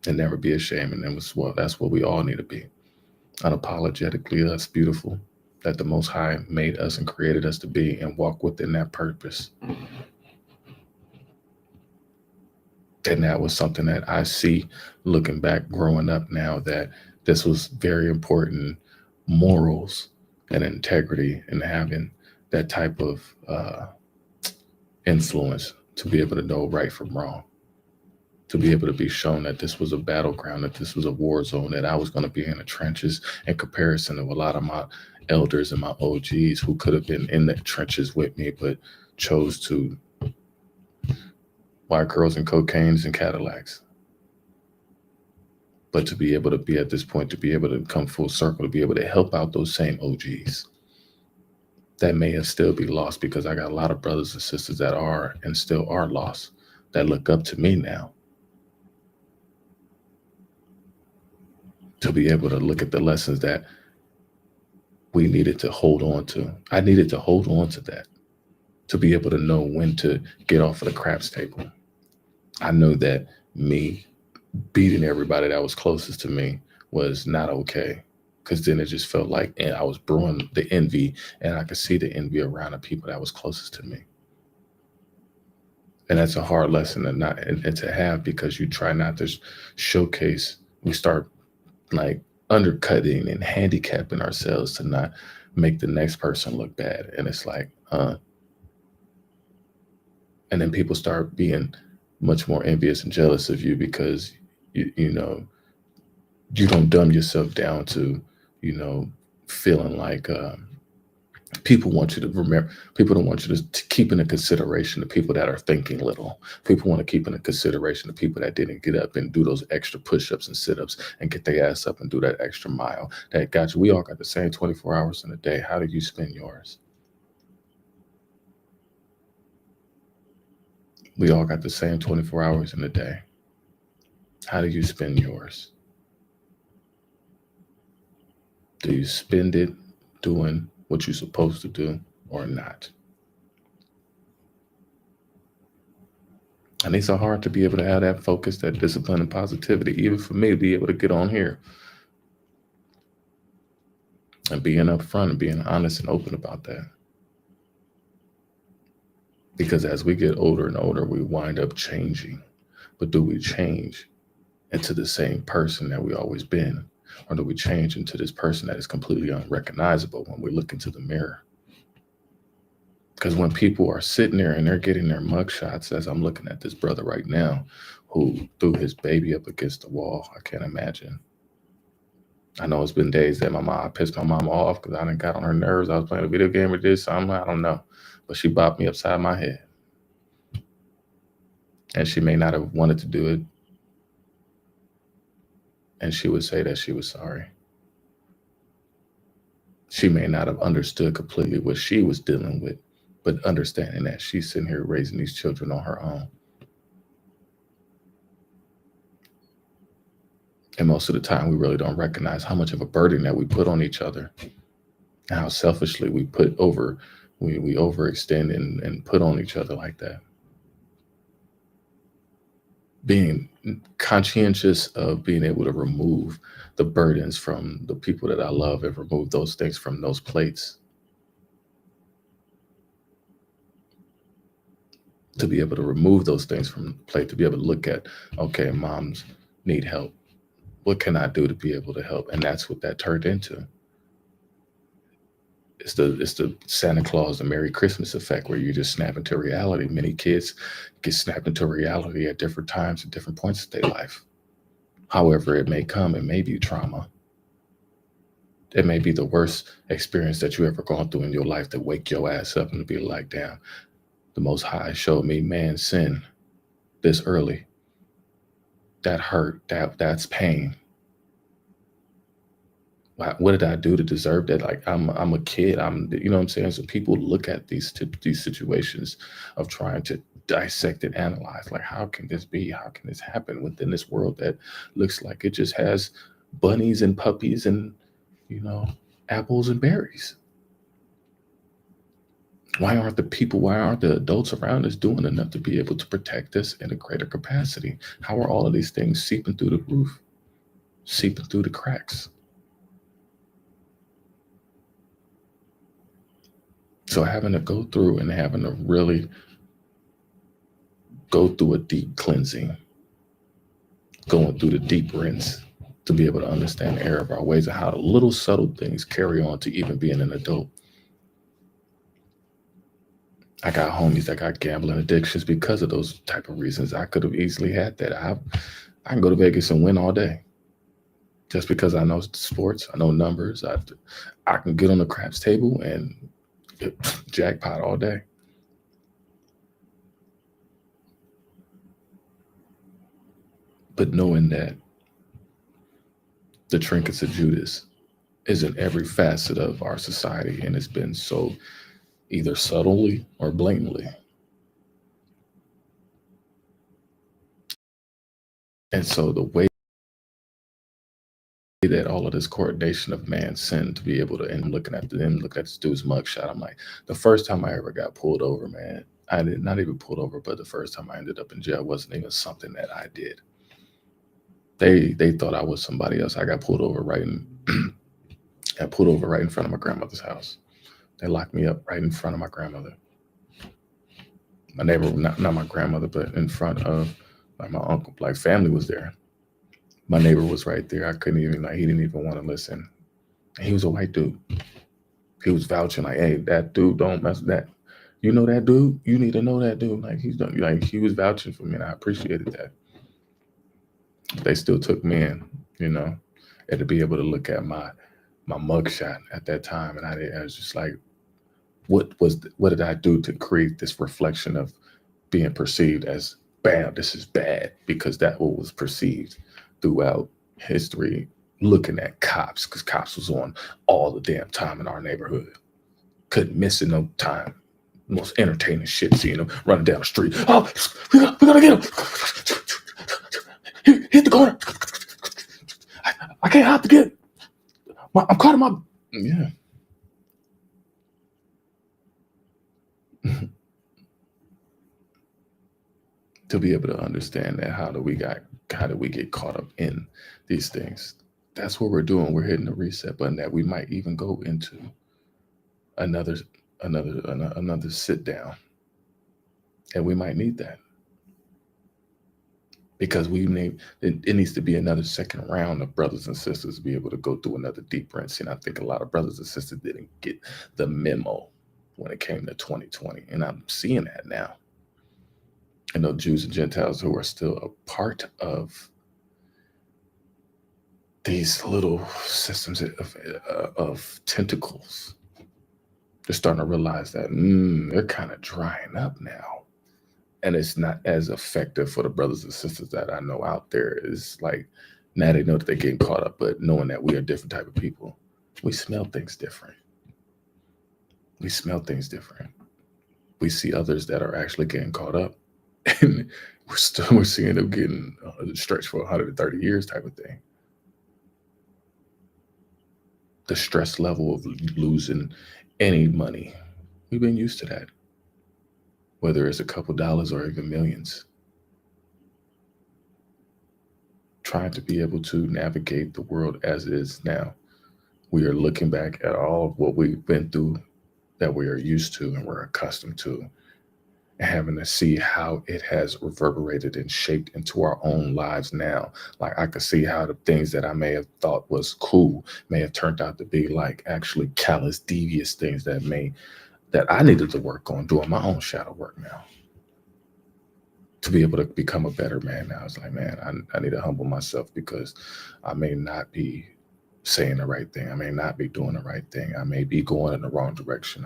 and never be ashamed. And that's what we all need to be. Unapologetically us, beautiful, that the Most High made us and created us to be, and walk within that purpose. And that was something that I see looking back, growing up now, that this was very important morals and integrity, and having that type of influence to be able to know right from wrong. To be able to be shown that this was a battleground, that this was a war zone, that I was going to be in the trenches, in comparison to a lot of my elders and my OGs who could have been in the trenches with me, but chose to white girls and cocaines and Cadillacs. But to be able to be at this point, to be able to come full circle, to be able to help out those same OGs that may have still be lost, because I got a lot of brothers and sisters that are and still are lost, that look up to me now. To be able to look at the lessons that we needed to hold on to. I needed to hold on to that, to be able to know when to get off of the craps table. I know that me beating everybody that was closest to me was not okay, because then it just felt like I was brewing the envy, and I could see the envy around the people that was closest to me. And that's a hard lesson to have, because you try not to showcase. We start like undercutting and handicapping ourselves to not make the next person look bad. And it's like, and then people start being much more envious and jealous of you, because you know, you don't dumb yourself down to, you know, feeling like people want you to remember. People don't want you to keep into consideration the people that are thinking little. People want to keep into consideration the people that didn't get up and do those extra push-ups and sit-ups and get their ass up and do that extra mile. That got you. We all got the same 24 hours in a day. How do you spend yours? We all got the same 24 hours in a day. How do you spend yours? Do you spend it doing what you're supposed to do or not? And it's so hard to be able to have that focus, that discipline and positivity, even for me to be able to get on here and being upfront and being honest and open about that. Because as we get older and older, we wind up changing. But do we change into the same person that we always been? Or do we change into this person that is completely unrecognizable when we look into the mirror? Because when people are sitting there and they're getting their mugshots, as I'm looking at this brother right now, who threw his baby up against the wall, I can't imagine. I know it's been days that I pissed my mom off because I done got on her nerves. I was playing a video game or this, I don't know. But she bopped me upside my head. And she may not have wanted to do it. And she would say that she was sorry. She may not have understood completely what she was dealing with, but understanding that she's sitting here raising these children on her own. And most of the time, we really don't recognize how much of a burden that we put on each other, and how selfishly we we overextend and put on each other like that. Being conscientious of being able to remove the burdens from the people that I love and remove those things from those plates. To be able to remove those things from the plate, to be able to look at, okay, moms need help. What can I do to be able to help? And that's what that turned into. It's the Santa Claus, the Merry Christmas effect, where you just snap into reality. Many kids get snapped into reality at different times, at different points of their life. However, it may come, it may be trauma. It may be the worst experience that you ever gone through in your life to wake your ass up and be like, damn, the Most High showed me man's sin this early. That hurt. That's pain. What did I do to deserve that? Like I'm a kid. You know what I'm saying? So people look at these situations of trying to dissect and analyze. Like, how can this be? How can this happen within this world that looks like it just has bunnies and puppies and, you know, apples and berries? Why aren't the adults around us doing enough to be able to protect us in a greater capacity? How are all of these things seeping through the roof, seeping through the cracks? So having to go through and having to really go through a deep cleansing, going through the deep rinse to be able to understand the error of our ways and how the little subtle things carry on to even being an adult. I got homies that got gambling addictions because of those type of reasons. I could have easily had that. I can go to Vegas and win all day just because I know sports, I know numbers. I can get on the craps table and jackpot all day. But knowing that the trinkets of Judas is in every facet of our society, and it's been so either subtly or blatantly. And so the way that all of this coordination of man's sin to be able to, and looking at this dude's mugshot, I'm like, the first time I ever got pulled over, man, I did not even pulled over, but the first time I ended up in jail wasn't even something that I did. They thought I was somebody else. I got pulled over right in front of my grandmother's house. They locked me up right in front of my grandmother. My neighbor, not my grandmother, but in front of like my uncle. Like family was there. My neighbor was right there. I couldn't even, like, he didn't even want to listen. He was a white dude. He was vouching like, hey, that dude, don't mess with that. You know that dude? You need to know that dude. Like he was vouching for me, and I appreciated that. They still took me in, you know, and to be able to look at my mugshot at that time, and I was just like, what did I do to create this reflection of being perceived as, bam, this is bad, because that what was perceived throughout history, looking at cops, because cops was on all the damn time in our neighborhood. Couldn't miss it no time. Most entertaining shit, seeing them running down the street. Oh, we gotta get him. Hit the corner. I can't have to get. I'm caught in my, yeah. To be able to understand that, how do we get caught up in these things? That's what we're doing. We're hitting the reset button that we might even go into another sit down, and we might need that, because it needs to be another second round of brothers and sisters to be able to go through another deep rinse. And I think a lot of brothers and sisters didn't get the memo when it came to 2020, and I'm seeing that now. I know Jews and Gentiles who are still a part of these little systems of tentacles. They're starting to realize that they're kind of drying up now. And it's not as effective for the brothers and sisters that I know out there. It's like, now they know that they're getting caught up, but knowing that we are different type of people, we smell things different. We smell things different. We see others that are actually getting caught up, and we're seeing them getting stretched for 130 years type of thing. The stress level of losing any money, we've been used to that, whether it's a couple dollars or even millions. Trying to be able to navigate the world as it is now, we are looking back at all of what we've been through, that we are used to and we're accustomed to, and having to see how it has reverberated and shaped into our own lives now. Like I could see how the things that I may have thought was cool may have turned out to be like actually callous, devious things that I needed to work on doing my own shadow work now. To be able to become a better man now. It's like, man, I need to humble myself because I may not be saying the right thing. I may not be doing the right thing. I may be going in the wrong direction.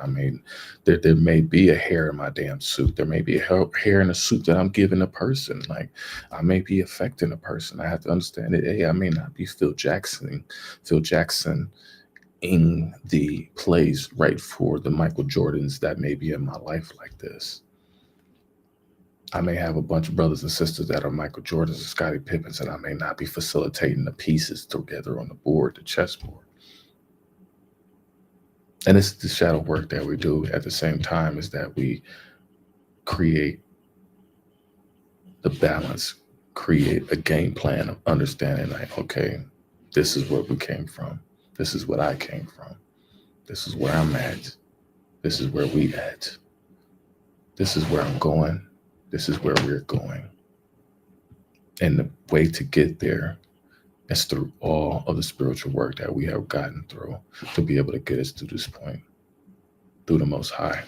There may be a hair in my damn suit. There may be a hair in the suit that I'm giving a person. Like I may be affecting a person. I have to understand that, hey, I may not be Phil Jackson in the plays right for the Michael Jordans that may be in my life like this. I may have a bunch of brothers and sisters that are Michael Jordans and Scottie Pippens, and I may not be facilitating the pieces together on the board, the chessboard. And it's the shadow work that we do at the same time is that we create the balance, create a game plan of understanding like, okay, this is where we came from. This is what I came from. This is where I'm at. This is where we at. This is where I'm going. This is where we're going. And the way to get there is through all of the spiritual work that we have gotten through to be able to get us to this point, through the Most High,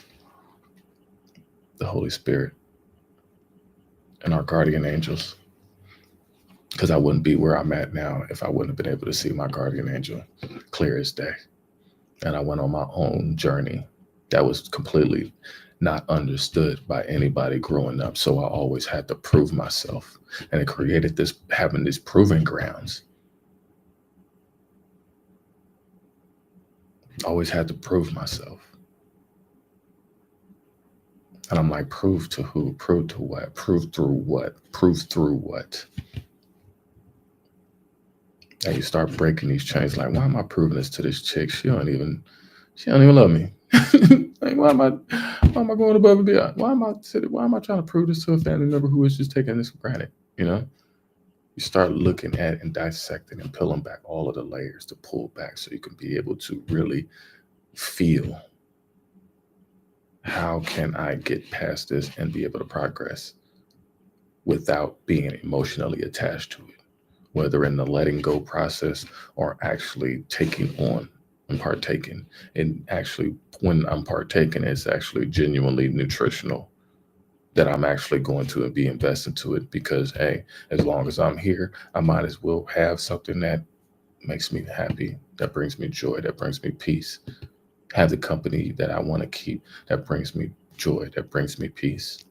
the Holy Spirit, and our guardian angels. Because I wouldn't be where I'm at now if I wouldn't have been able to see my guardian angel clear as day. And I went on my own journey that was completely not understood by anybody growing up. So I always had to prove myself. And it created this, having these proving grounds. Always had to prove myself. And I'm like, prove to who? Prove to what? Prove through what? Prove through what? And you start breaking these chains. Like, why am I proving this to this chick? She don't even love me. Like, why am I going above and beyond? Why am I trying to prove this to a family member who is just taking this for granted? You know, you start looking at and dissecting and peeling back all of the layers to pull back so you can be able to really feel, how can I get past this and be able to progress without being emotionally attached to it, whether in the letting go process or actually taking on and partaking. And actually, when I'm partaking, it's actually genuinely nutritional, that I'm actually going to be invested to it, because, hey, as long as I'm here, I might as well have something that makes me happy, that brings me joy, that brings me peace. Have the company that I want to keep, that brings me joy, that brings me peace.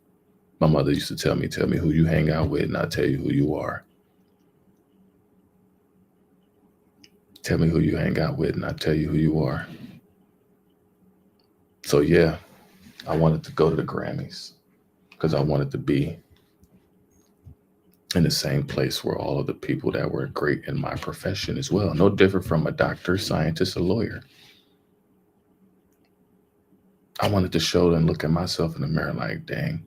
My mother used to tell me who you hang out with and I'll tell you who you are. Tell me who you hang out with and I'll tell you who you are. So yeah, I wanted to go to the Grammys because I wanted to be in the same place where all of the people that were great in my profession as well. No different from a doctor, scientist, a lawyer. I wanted to show and look at myself in the mirror like, dang,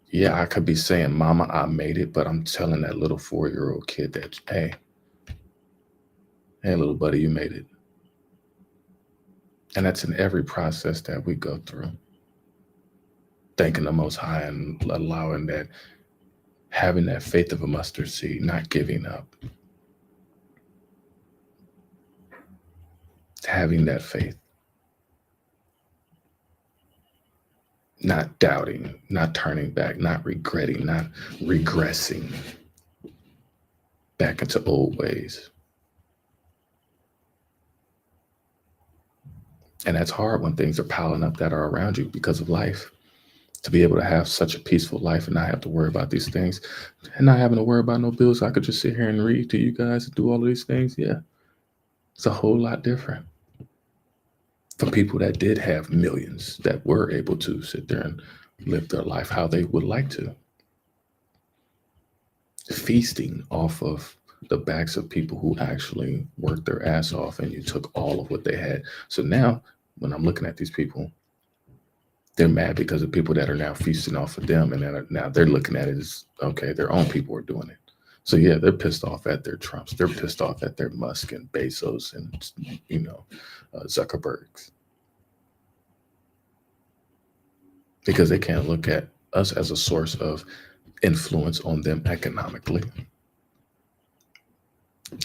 yeah, I could be saying, mama, I made it, but I'm telling that little 4-year-old kid that, hey, little buddy, you made it. And that's in every process that we go through. Thanking the Most High and allowing that, having that faith of a mustard seed, not giving up. Having that faith. Not doubting, not turning back, not regretting, not regressing back into old ways. And that's hard when things are piling up that are around you because of life. To be able to have such a peaceful life and not have to worry about these things and not having to worry about no bills. I could just sit here and read to you guys and do all of these things. Yeah, it's a whole lot different from people that did have millions, that were able to sit there and live their life how they would like to. Feasting off of the backs of people who actually worked their ass off, and you took all of what they had. So now when I'm looking at these people, they're mad because of people that are now feasting off of them, and now they're looking at it as, okay, their own people are doing it. So yeah, they're pissed off at their Trumps. They're pissed off at their Musk and Bezos and Zuckerbergs. because they can't look at us as a source of influence on them economically.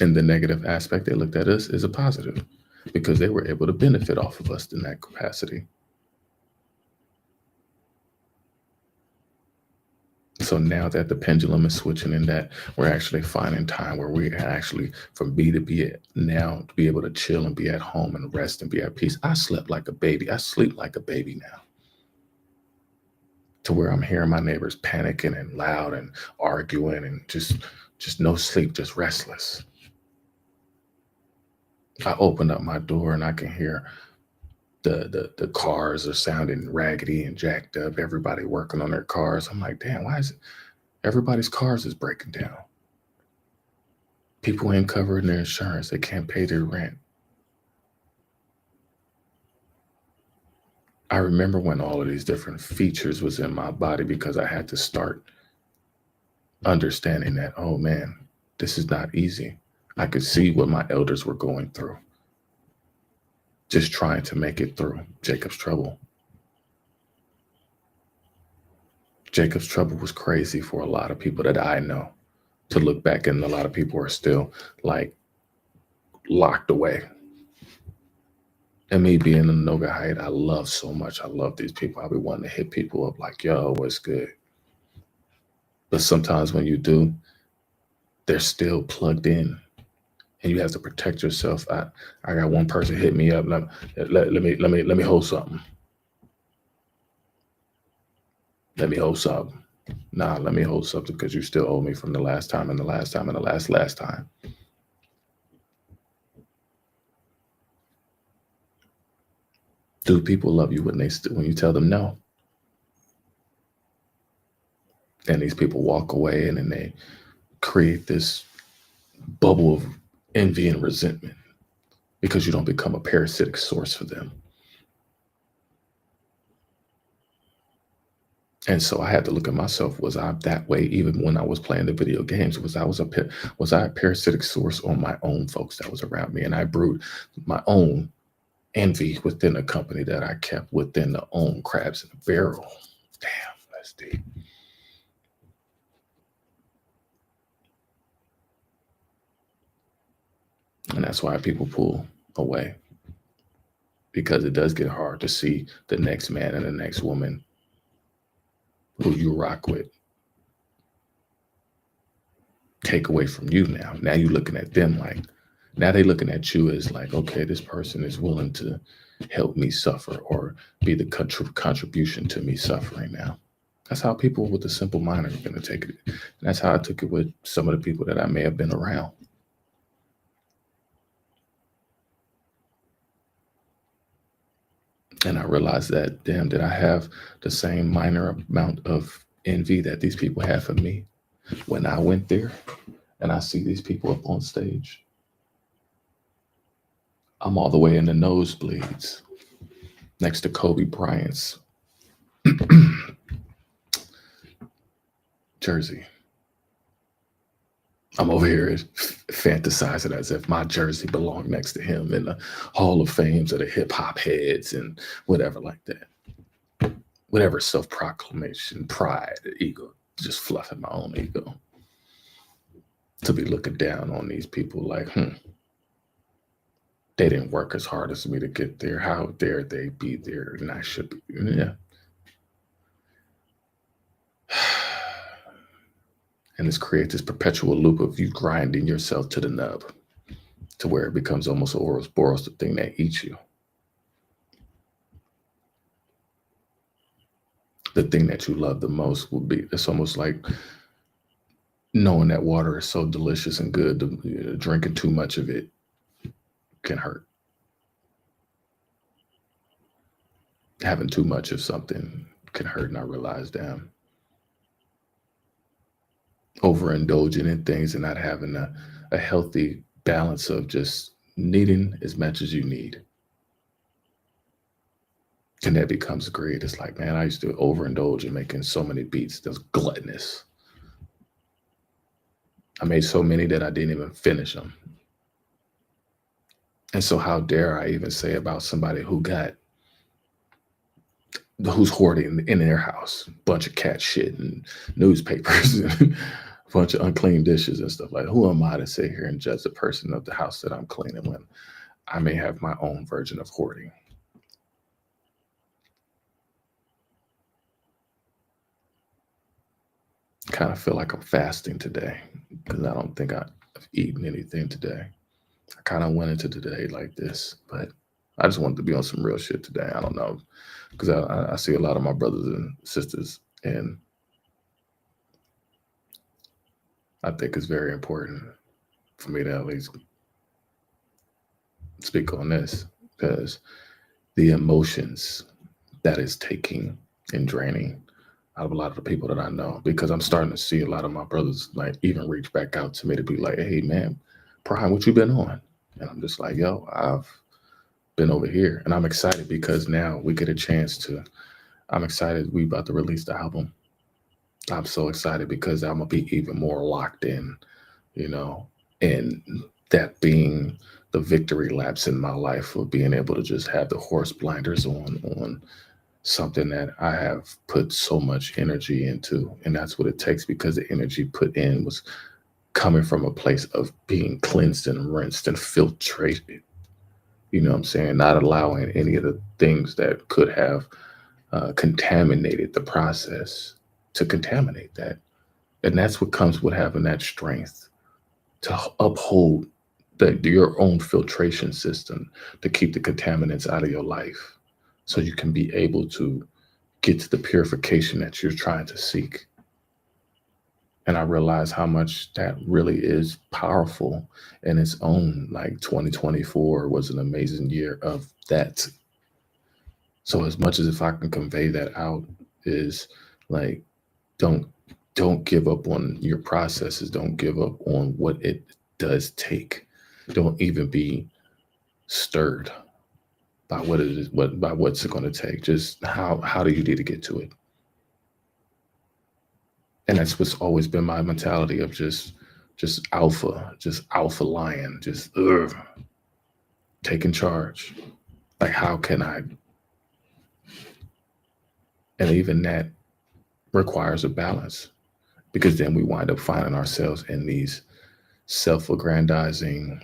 In the negative aspect, they looked at us as a positive because they were able to benefit off of us in that capacity. So now that the pendulum is switching and that we're actually finding time where we actually from B to B now to be able to chill and be at home and rest and be at peace. I slept like a baby. I sleep like a baby now. To where I'm hearing my neighbors panicking and loud and arguing and just no sleep, just restless. I open up my door and I can hear the cars are sounding raggedy and jacked up. Everybody working on their cars. I'm like, damn, why is it everybody's cars is breaking down? People ain't covering their insurance. They can't pay their rent. I remember when all of these different features was in my body because I had to start understanding that, oh man, this is not easy. I could see what my elders were going through. Just trying to make it through Jacob's trouble. Jacob's trouble was crazy for a lot of people that I know. To look back, and a lot of people are still like locked away. And me being in Noga Height, I love so much. I love these people. I'll be wanting to hit people up like, yo, what's good? But sometimes when you do, they're still plugged in. And you have to protect yourself. I got one person hit me up. Let me hold something. Let me hold something. Nah, let me hold something because you still owe me from the last time and the last time and the last time. Do people love you when you tell them no? And these people walk away and then they create this bubble of envy and resentment because you don't become a parasitic source for them. And so I had to look at myself. Was I that way even when I was playing the video games? Was I a parasitic source on my own folks that was around me? And I brewed my own envy within a company that I kept within the own crabs in a barrel. Damn, that's deep. And that's why people pull away, because it does get hard to see the next man and the next woman who you rock with take away from you now. Now you're looking at them like, now they looking at you as like, okay, this person is willing to help me suffer or be the contribution to me suffering now. That's how people with a simple mind are going to take it. And that's how I took it with some of the people that I may have been around. And I realized that, damn, did I have the same minor amount of envy that these people had for me when I went there and I see these people up on stage? I'm all the way in the nosebleeds next to Kobe Bryant's jersey. I'm over here fantasizing as if my jersey belonged next to him in the Hall of Fames of the hip hop heads and whatever like that. Whatever self-proclamation, pride, ego, just fluffing my own ego. To be looking down on these people like, they didn't work as hard as me to get there. How dare they be there? And I should be. Yeah. And this creates this perpetual loop of you grinding yourself to the nub to where it becomes almost Ouroboros, the thing that eats you. The thing that you love the most would be, it's almost like knowing that water is so delicious and good, drinking too much of it can hurt. Having too much of something can hurt, and I realize, damn, overindulging in things and not having a healthy balance of just needing as much as you need. And that becomes greed. It's like, man, I used to overindulge in making so many beats. That's gluttonous. I made so many that I didn't even finish them. And so how dare I even say about somebody who got who's hoarding in their house, bunch of cat shit and newspapers and a bunch of unclean dishes and stuff. Like, who am I to sit here and judge the person of the house that I'm cleaning when I may have my own version of hoarding? Kind of feel like I'm fasting today because I don't think I've eaten anything today. I kind of went into today like this, but I just wanted to be on some real shit today. I don't know, because I see a lot of my brothers and sisters, and I think it's very important for me to at least speak on this, because the emotions that is taking and draining out of a lot of the people that I know, because I'm starting to see a lot of my brothers like even reach back out to me to be like, hey man, Prime, what you been on? And I'm just like, yo, I've been over here. And I'm excited because now we get a chance to, I'm excited we about to release the album. I'm so excited because I'm gonna be even more locked in, you know, and that being the victory laps in my life of being able to just have the horse blinders on something that I have put so much energy into. And that's what it takes, because the energy put in was coming from a place of being cleansed and rinsed and filtrated. You know what I'm saying? Not allowing any of the things that could have contaminated the process to contaminate that. And that's what comes with having that strength to uphold your own filtration system, to keep the contaminants out of your life so you can be able to get to the purification that you're trying to seek. And I realize how much that really is powerful in its own. Like 2024 was an amazing year of that. So as much as if I can convey that out is like, don't give up on your processes. Don't give up on what it does take. Don't even be stirred by what it is, by what's it going to take. Just how do you need to get to it? And that's what's always been my mentality of just alpha lion, just taking charge. Like, how can I? And even that requires a balance, because then we wind up finding ourselves in these self-aggrandizing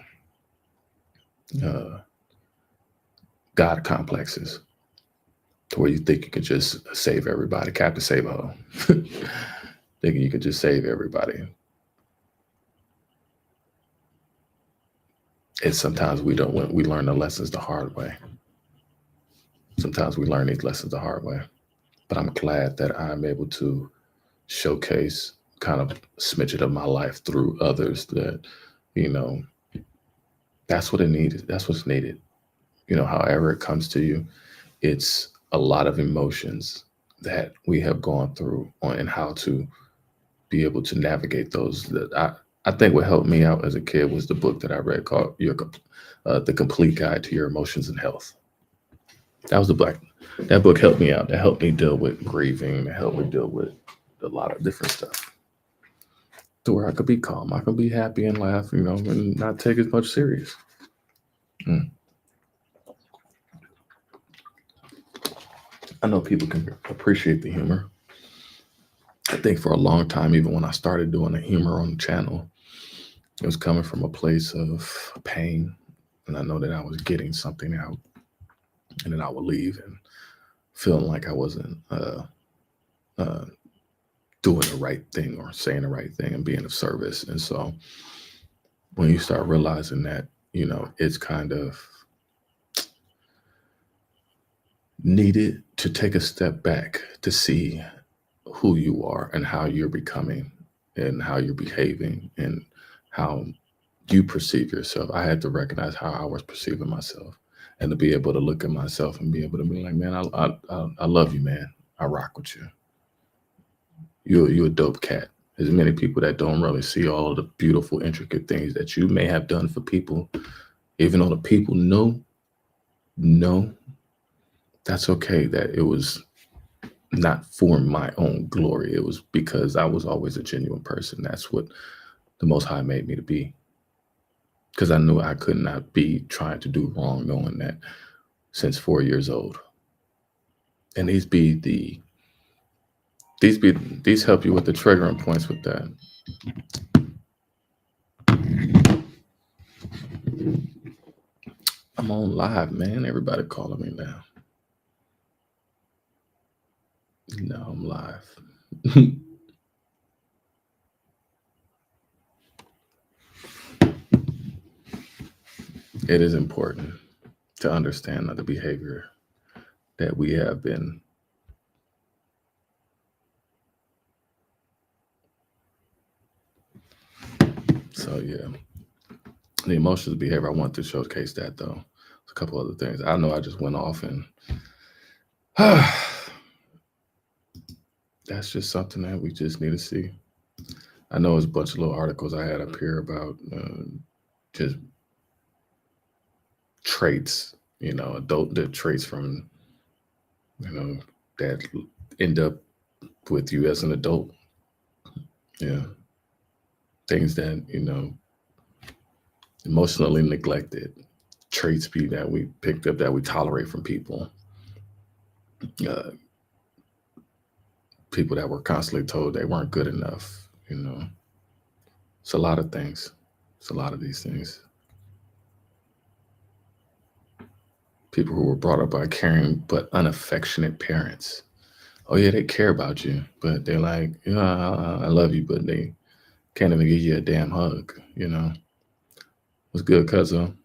God complexes, to where you think you could just save everybody, Captain Save-A-Ho, thinking you could just save everybody. And sometimes we don't. We learn the lessons the hard way. Sometimes we learn these lessons the hard way. But I'm glad that I'm able to showcase kind of a smidget of my life through others that, you know, that's what it needed. That's what's needed. You know, however it comes to you, it's a lot of emotions that we have gone through on, and how to be able to navigate those. That I think what helped me out as a kid was the book that I read called The Complete Guide to Your Emotions and Health. That was the Blaq. That book helped me out. That helped me deal with grieving. That helped me deal with a lot of different stuff, to where I could be calm. I could be happy and laugh, you know, and not take as much serious. I know people can appreciate the humor. I think for a long time, even when I started doing the humor on the channel, it was coming from a place of pain. And I know that I was getting something out, and then I would leave and feeling like I wasn't doing the right thing or saying the right thing and being of service. And so when you start realizing that, you know, it's kind of needed to take a step back to see who you are and how you're becoming and how you're behaving and how you perceive yourself. I had to recognize how I was perceiving myself, and to be able to look at myself and be able to be like, man, I love you, man. I rock with you. You're a dope cat. There's many people that don't really see all of the beautiful, intricate things that you may have done for people, even though the people know, that's okay. That it was not for my own glory. It was because I was always a genuine person. That's what the Most High made me to be. Because I knew I could not be trying to do wrong, knowing that since 4 years old. And these help you with the triggering points with that. I'm on live, man. Everybody calling me now. No, I'm live. It is important to understand the behavior that we have been so yeah. The emotional behavior, I want to showcase that though. There's a couple other things. I know I just went off and that's just something that we just need to see. I know there's a bunch of little articles I had up here about just traits, adult traits from, that end up with you as an adult. Yeah. Things that, emotionally neglected, traits that we picked up that we tolerate from people. People that were constantly told they weren't good enough, It's a lot of things. It's a lot of these things. People who were brought up by caring but unaffectionate parents. Oh yeah, they care about you, but they're like, I love you, but they can't even give you a damn hug, What's good, cousin?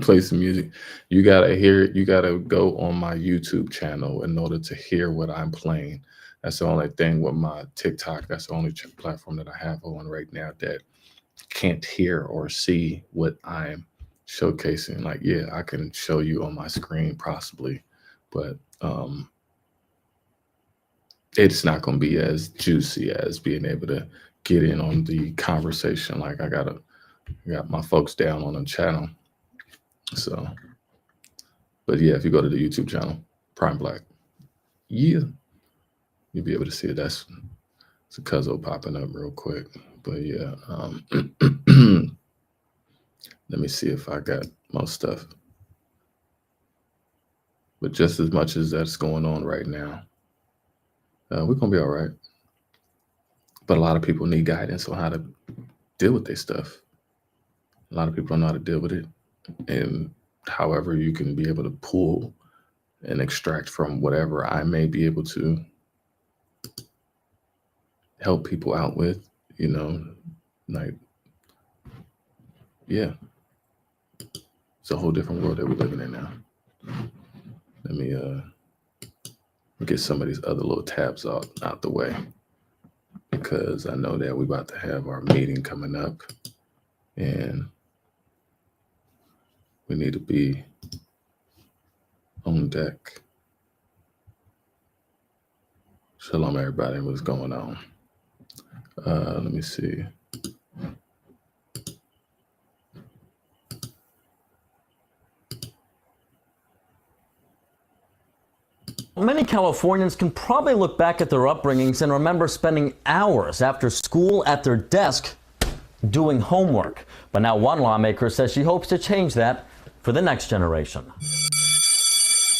Play some music. You gotta go on my YouTube channel in order to hear what I'm playing. That's the only thing with my TikTok. That's the only platform that I have on right now that can't hear or see what I'm showcasing. Like, yeah, I can show you on my screen possibly, but it's not going to be as juicy as being able to get in on the conversation. Like I got my folks down on the channel. So, but yeah, if you go to the YouTube channel, Prime Blaq, yeah, you'll be able to see it. It's a cuzzo popping up real quick. But yeah, let me see if I got most stuff. But just as much as that's going on right now, we're going to be all right. But a lot of people need guidance on how to deal with their stuff. A lot of people don't know how to deal with it. And however you can be able to pull and extract from whatever I may be able to help people out with, like, yeah. It's a whole different world that we're living in now. Let me get some of these other little tabs out the way, because I know that we're about to have our meeting coming up and we need to be on deck. Shalom, everybody. What's going on? Let me see. Many Californians can probably look back at their upbringings and remember spending hours after school at their desk doing homework. But now one lawmaker says she hopes to change that for the next generation.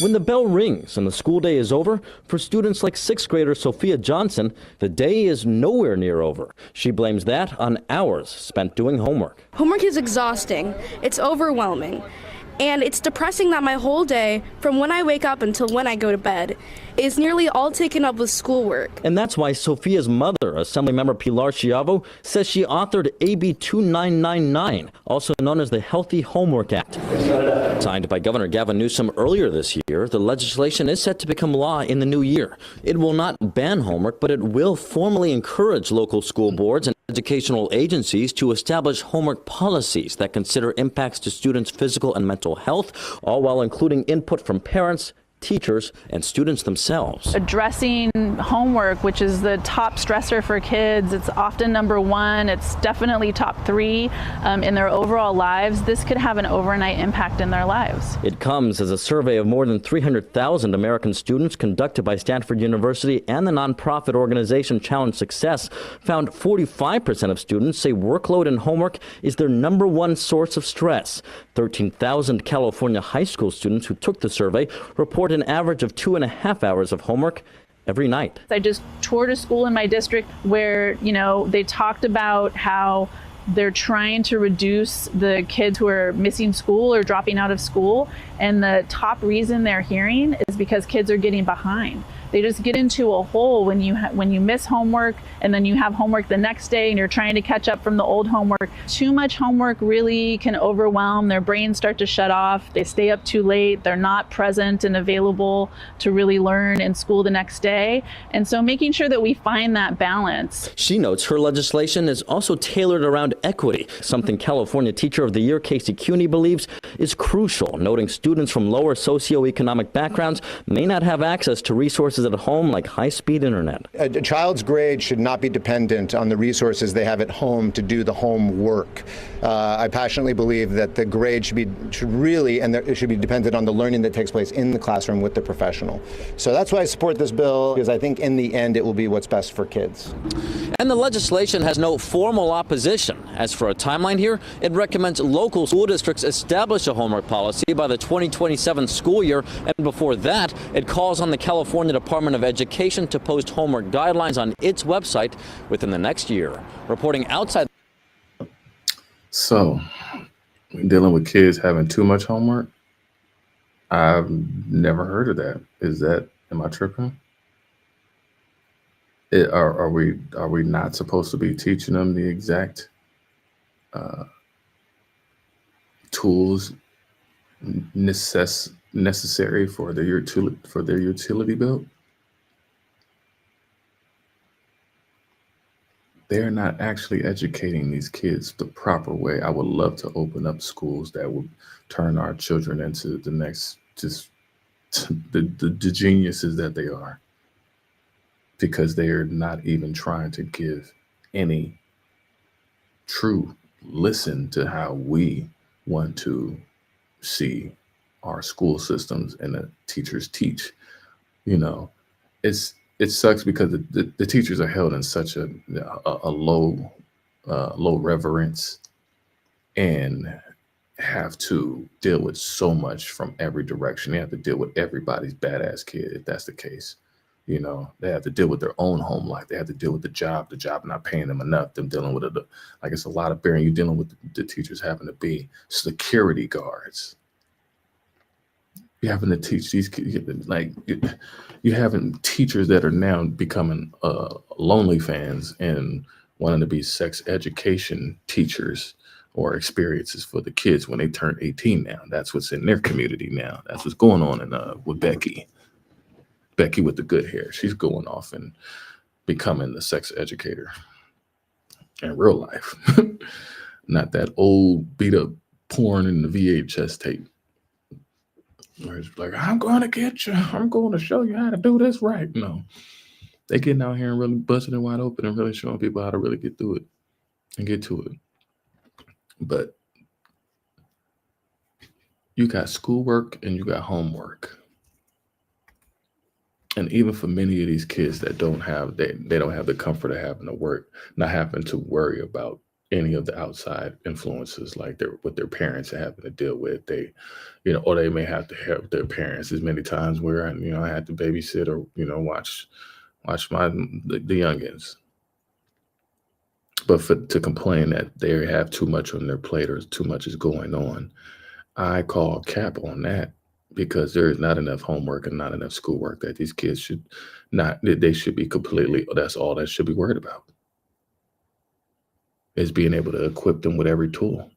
When the bell rings and the school day is over, for students like 6th grader Sophia Johnson, the day is nowhere near over. She blames that on hours spent doing homework. Homework is exhausting. It's overwhelming. And it's depressing that my whole day, from when I wake up until when I go to bed, is nearly all taken up with schoolwork. And that's why Sophia's mother, Assemblymember Pilar Chiavo, says she authored AB 2999, also known as the Healthy Homework Act. Signed by Governor Gavin Newsom earlier this year, the legislation is set to become law in the new year. It will not ban homework, but it will formally encourage local school boards and educational agencies to establish homework policies that consider impacts to students' physical and mental health, all while including input from parents, teachers, and students themselves. Addressing homework, which is the top stressor for kids, it's often number one, it's definitely top three in their overall lives. This could have an overnight impact in their lives. It comes as a survey of more than 300,000 American students conducted by Stanford University and the nonprofit organization Challenge Success found 45% of students say workload and homework is their number one source of stress. 13,000 California high school students who took the survey report report an average of 2.5 hours of homework every night. I just toured a school in my district where, they talked about how they're trying to reduce the kids who are missing school or dropping out of school. And the top reason they're hearing is because kids are getting behind. They just get into a hole when you miss homework and then you have homework the next day and you're trying to catch up from the old homework. Too much homework really can overwhelm. Their brains start to shut off. They stay up too late. They're not present and available to really learn in school the next day. And so making sure that we find that balance. She notes her legislation is also tailored around equity, something California Teacher of the Year Casey Cuny believes is crucial, noting students from lower socioeconomic backgrounds may not have access to resources at home like high-speed internet. A child's grade should not be dependent on the resources they have at home to do the homework. I passionately believe that the grade should be dependent on the learning that takes place in the classroom with the professional. So that's why I support this bill, because I think in the end it will be what's best for kids. And the legislation has no formal opposition. As for a timeline here, it recommends local school districts establish a homework policy by the 2027 school year, and before that, it calls on the California Department of Education to post homework guidelines on its website within the next year. Reporting outside. So, dealing with kids having too much homework, I've never heard of that. Am I tripping? Are we not supposed to be teaching them the exact tools necessary for their utility belt? They're not actually educating these kids the proper way. I would love to open up schools that would turn our children into the next, just the geniuses that they are, because they are not even trying to give any true listen to how we want to see our school systems and the teachers teach. It sucks because the teachers are held in such a low reverence and have to deal with so much from every direction. They have to deal with everybody's badass kid, if that's the case. They have to deal with their own home life. They have to deal with the job not paying them enough, them dealing with it. Like, it's a lot of bearing. You're dealing with the teachers having to be security guards. You're having to teach these kids, like, you're having teachers that are now becoming lonely fans and wanting to be sex education teachers or experiences for the kids when they turn 18 now. That's what's in their community now. That's what's going on with Becky. Becky with the good hair. She's going off and becoming the sex educator in real life. Not that old beat up porn in the VHS tape. Where it's like, I'm going to get you. I'm going to show you how to do this right. No, they getting out here and really busting it wide open and really showing people how to really get through it and get to it. But you got schoolwork and you got homework. And even for many of these kids that don't have, they don't have the comfort of having to work, not having to worry about any of the outside influences, like what their parents are having to deal with. They, or they may have to help their parents. As many times where, I had to babysit or, watch the youngins. But to complain that they have too much on their plate or too much is going on, I call cap on that, because there is not enough homework and not enough schoolwork that these kids should be completely, that's all that should be worried about, is being able to equip them with every tool.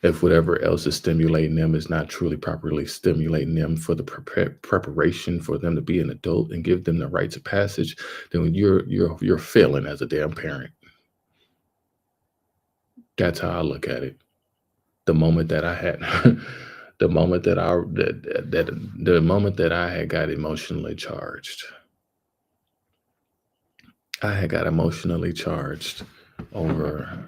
If whatever else is stimulating them is not truly properly stimulating them for the preparation for them to be an adult and give them the rites of passage, then you're failing as a damn parent. That's how I look at it. The moment that I had, the moment that I had got emotionally charged, over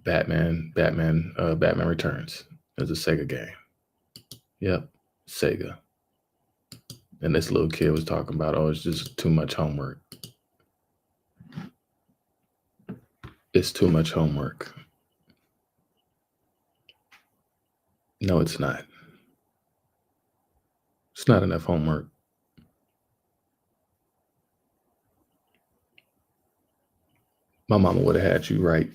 Batman Returns. It was a Sega game. Yep, Sega. And this little kid was talking about, it's just too much homework. It's too much homework. No, it's not. It's not enough homework. My mama would have had you right.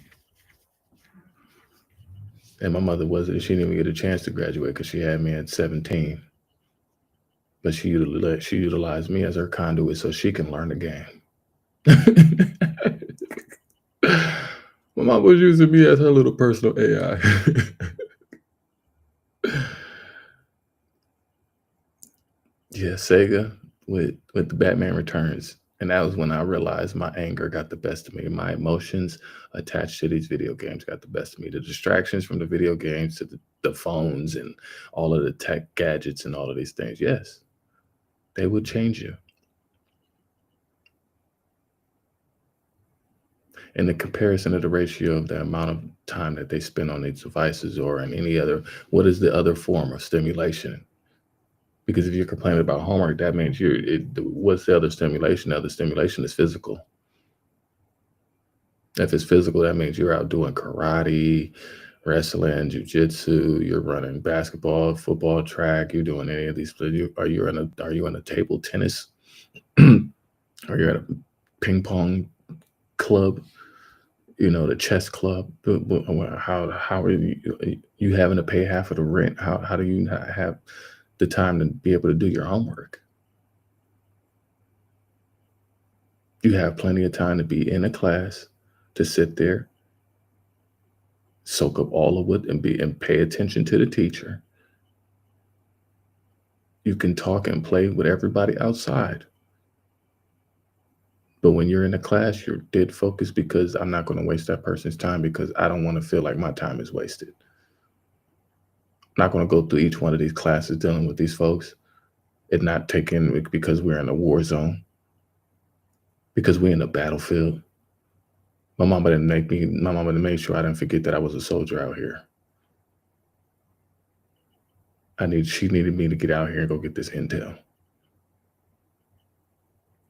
And my mother she didn't even get a chance to graduate because she had me at 17. But she utilized me as her conduit so she can learn the game. My mom was using me as her little personal AI. Yeah, Sega with the Batman Returns. And that was when I realized my anger got the best of me. My emotions attached to these video games got the best of me. The distractions from the video games to the phones and all of the tech gadgets and all of these things. Yes, they would change you. And the comparison of the ratio of the amount of time that they spend on these devices or in any other, what is the other form of stimulation? Because if you're complaining about homework, that means what's the other stimulation? The other stimulation is physical. If it's physical, that means you're out doing karate, wrestling, jujitsu, you're running basketball, football, track, you're doing any of these. Are you in a table tennis? Are you at a ping pong club? The chess club? How are you having to pay half of the rent? How do you not have the time to be able to do your homework? You have plenty of time to be in a class, to sit there, soak up all of it and pay attention to the teacher. You can talk and play with everybody outside. But when you're in a class, you're dead focused because I'm not going to waste that person's time because I don't want to feel like my time is wasted. I'm not going to go through each one of these classes dealing with these folks and not taking because we're in a war zone, because we're in a battlefield. My mama didn't make sure I didn't forget that I was a soldier out here. She needed me to get out here and go get this intel.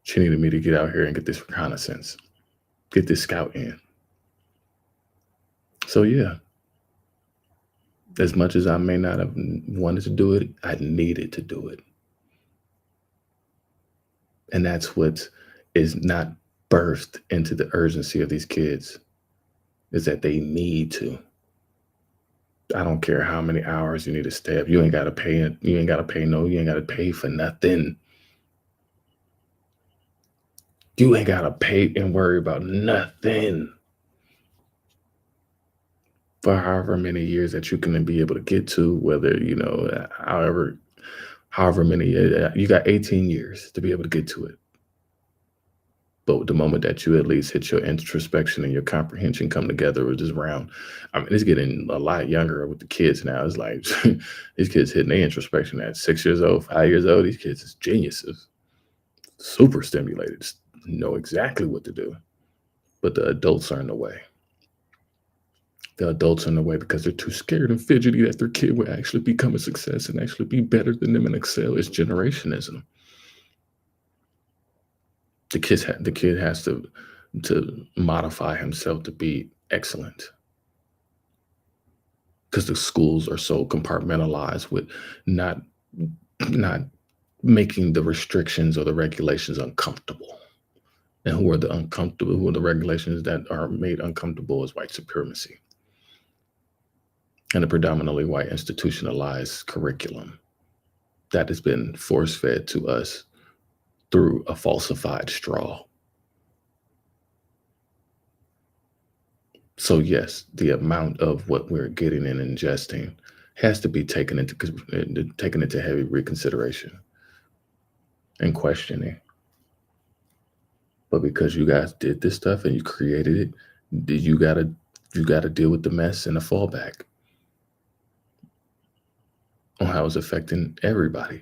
She needed me to get out here and get this reconnaissance, get this scout in. So yeah, as much as I may not have wanted to do it, I needed to do it. And that's what is not birthed into the urgency of these kids, is that they need to. I don't care how many hours you need to stay up. You ain't got to pay it. You ain't got to pay for nothing. You ain't got to pay and worry about nothing for however many years that you can be able to get to, whether, however many, you got 18 years to be able to get to it. But the moment that you at least hit your introspection and your comprehension come together with this round, it's getting a lot younger with the kids now. It's like these kids hitting their introspection at 6 years old, 5 years old. These kids is geniuses, super stimulated, know exactly what to do. But the adults are in the way. The adults are in the way because they're too scared and fidgety that their kid will actually become a success and actually be better than them and excel. It's generationism. The kid has to modify himself to be excellent because the schools are so compartmentalized with not making the restrictions or the regulations uncomfortable. And who are the regulations that are made uncomfortable is white supremacy and a predominantly white institutionalized curriculum that has been force-fed to us through a falsified straw. So yes, the amount of what we're getting and ingesting has to be taken into heavy reconsideration and questioning. But because you guys did this stuff and you created it, you gotta deal with the mess and the fallback on how it's affecting everybody.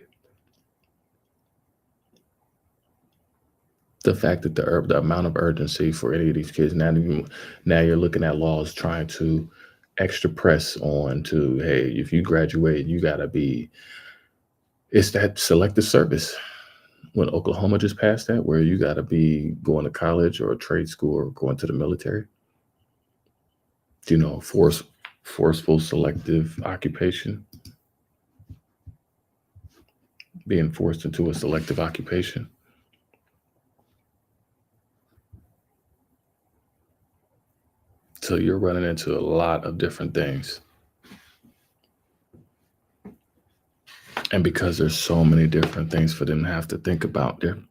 The fact that the amount of urgency for any of these kids now you're looking at laws trying to extra press on to, hey, if you graduate, you gotta be. It's that selective service. When Oklahoma just passed that, where you gotta be going to college or a trade school or going to the military. Forceful selective occupation. being forced into a selective occupation. So you're running into a lot of different things. And because there's so many different things for them to have to think about, they're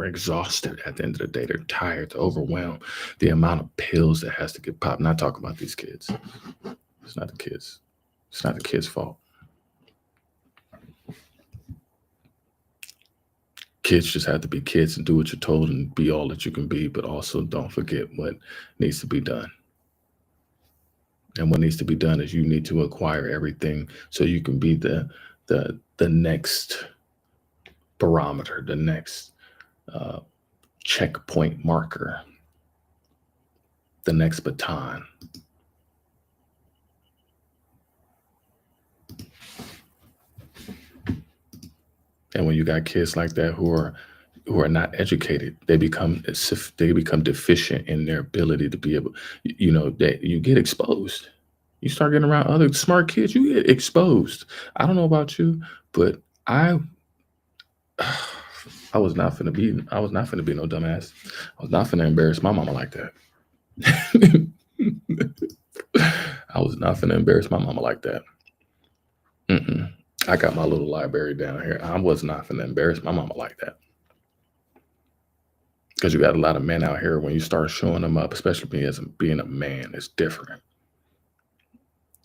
exhausted at the end of the day. They're tired, they're overwhelmed. The amount of pills that has to get popped. Not talking about these kids. It's not the kids. It's not the kids' fault. Kids just have to be kids and do what you're told and be all that you can be, but also don't forget what needs to be done. And what needs to be done is you need to acquire everything so you can be the next barometer, the next checkpoint marker, the next baton. And when you got kids like that who are not educated, they become deficient in their ability to be able, that you get exposed. You start getting around other smart kids, you get exposed. I don't know about you, but I was not finna be no dumbass. I was not finna embarrass my mama like that. I was not finna embarrass my mama like that. I got my little library down here. I was not finna embarrass my mama like that. Because you got a lot of men out here, when you start showing them up, especially being a man, it's different.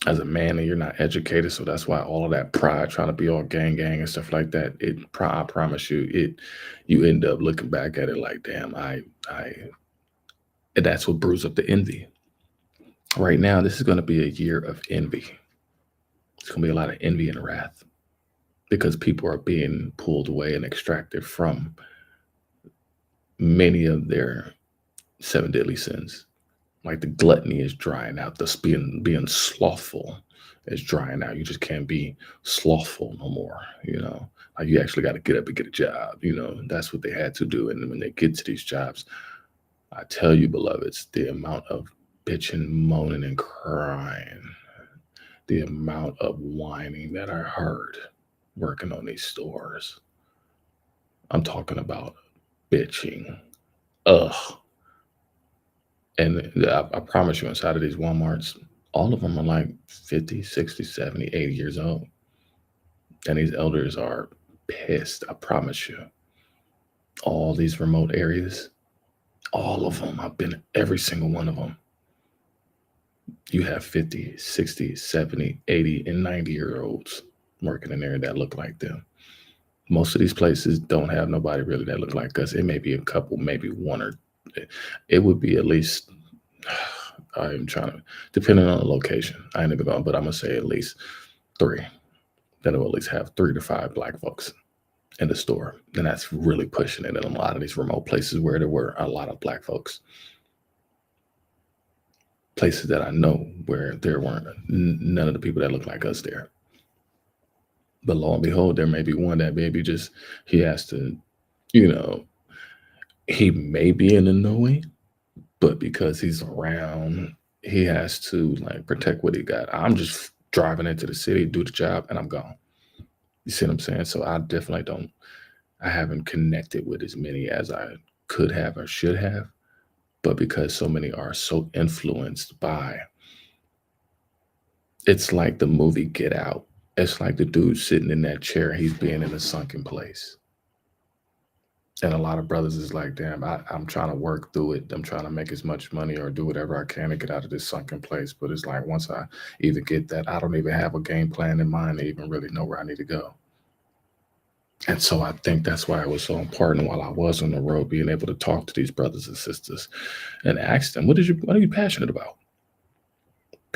As a man, and you're not educated, so that's why all of that pride, trying to be all gang and stuff like that, I promise you, you end up looking back at it like, damn, and that's what brews up the envy. Right now, this is going to be a year of envy. It's going to be a lot of envy and wrath because people are being pulled away and extracted from many of their 7 deadly sins. Like the gluttony is drying out. This being slothful is drying out. You just can't be slothful no more. Like you actually got to get up and get a job. That's what they had to do. And when they get to these jobs, I tell you, beloveds, the amount of bitching, moaning, and crying, the amount of whining that I heard working on these stores. I'm talking about bitching. Ugh. And I promise you, inside of these Walmarts, all of them are like 50, 60, 70, 80 years old. And these elders are pissed, I promise you. All these remote areas, all of them, I've been in every single one of them. You have 50, 60, 70, 80, and 90-year-olds working in there that look like them. Most of these places don't have nobody really that look like us. It may be a couple, maybe one or it would be at least, I'm trying to, depending on the location, I ain't even going, but I'm going to say at least 3. That'll at least have 3 to 5 Black folks in the store. And that's really pushing it in a lot of these remote places where there were a lot of Black folks. Places that I know where there weren't none of the people that look like us there. But lo and behold, there may be one that maybe just, he has to, he may be in the knowing, but because he's around, he has to like protect what he got. I'm just driving into the city, do the job, and I'm gone. You see what I'm saying? So I definitely I haven't connected with as many as I could have or should have. But because so many are so influenced by, it's like the movie Get Out. It's like the dude sitting in that chair, he's being in a sunken place. And a lot of brothers is like, damn, I'm trying to work through it. I'm trying to make as much money or do whatever I can to get out of this sunken place. But it's like, once I either get that, I don't even have a game plan in mind to even really know where I need to go. And so I think that's why it was so important while I was on the road, being able to talk to these brothers and sisters and ask them, what are you passionate about?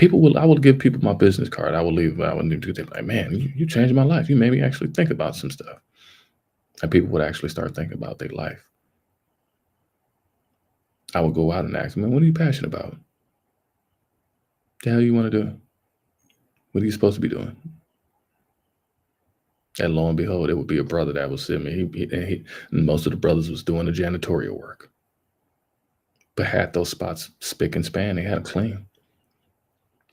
I will give people my business card. I will leave. I would do things like, man, you changed my life. You made me actually think about some stuff. And people would actually start thinking about their life. I would go out and ask them, man, what are you passionate about? The hell you want to do? What are you supposed to be doing? And lo and behold, it would be a brother that was sitting there. And most of the brothers was doing the janitorial work. But had those spots spick and span, they had them clean.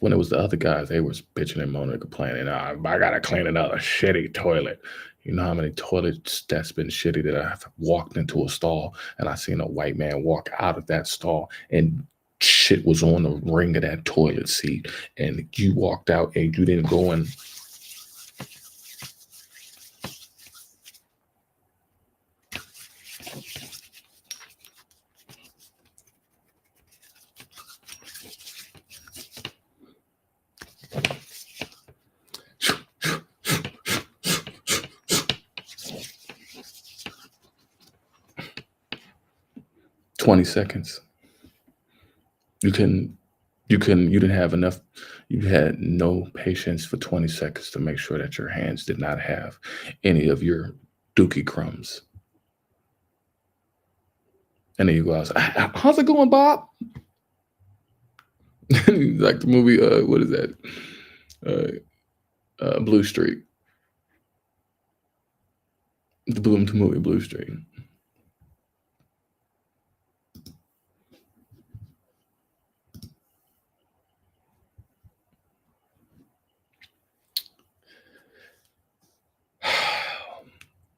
When it was the other guys, they was bitching and moaning and complaining. I gotta clean another shitty toilet. You know how many toilets that's been shitty that I've walked into a stall and I seen a white man walk out of that stall and shit was on the ring of that toilet seat, and you walked out and you didn't go and 20 seconds. You didn't have enough. You had no patience for 20 seconds to make sure that your hands did not have any of your dookie crumbs. And then you go outside. How's it going, Bob? Like the movie, what is that? Blue Street. The movie Blue Street.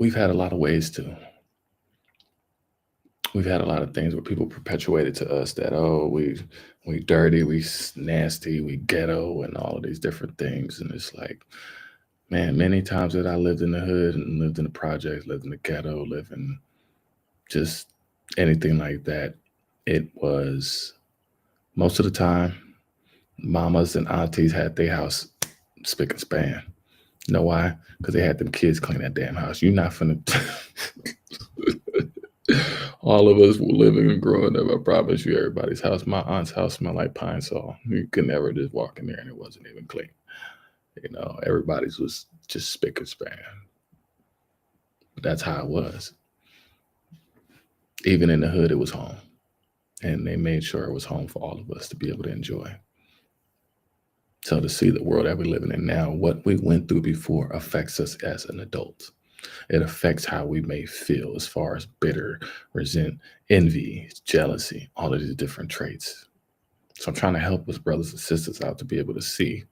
We've had a lot of ways to. We've had a lot of things where people perpetuated to us that, oh, we dirty, we nasty, we ghetto, and all of these different things. And it's like, man, many times that I lived in the hood and lived in the projects, lived in the ghetto, lived in just anything like that, it was most of the time, mamas and aunties had their house spick and span. You know why? Because they had them kids clean that damn house. You're not finna. All of us were living and growing up. I promise you, everybody's house. My aunt's house smelled like pine saw. You could never just walk in there and it wasn't even clean. You know, everybody's was just spick and span. That's how it was. Even in the hood, it was home. And they made sure it was home for all of us to be able to enjoy. So to see the world that we're living in now, what we went through before affects us as an adult. It affects how we may feel as far as bitter, resent, envy, jealousy, all of these different traits. So I'm trying to help us brothers and sisters out to be able to see,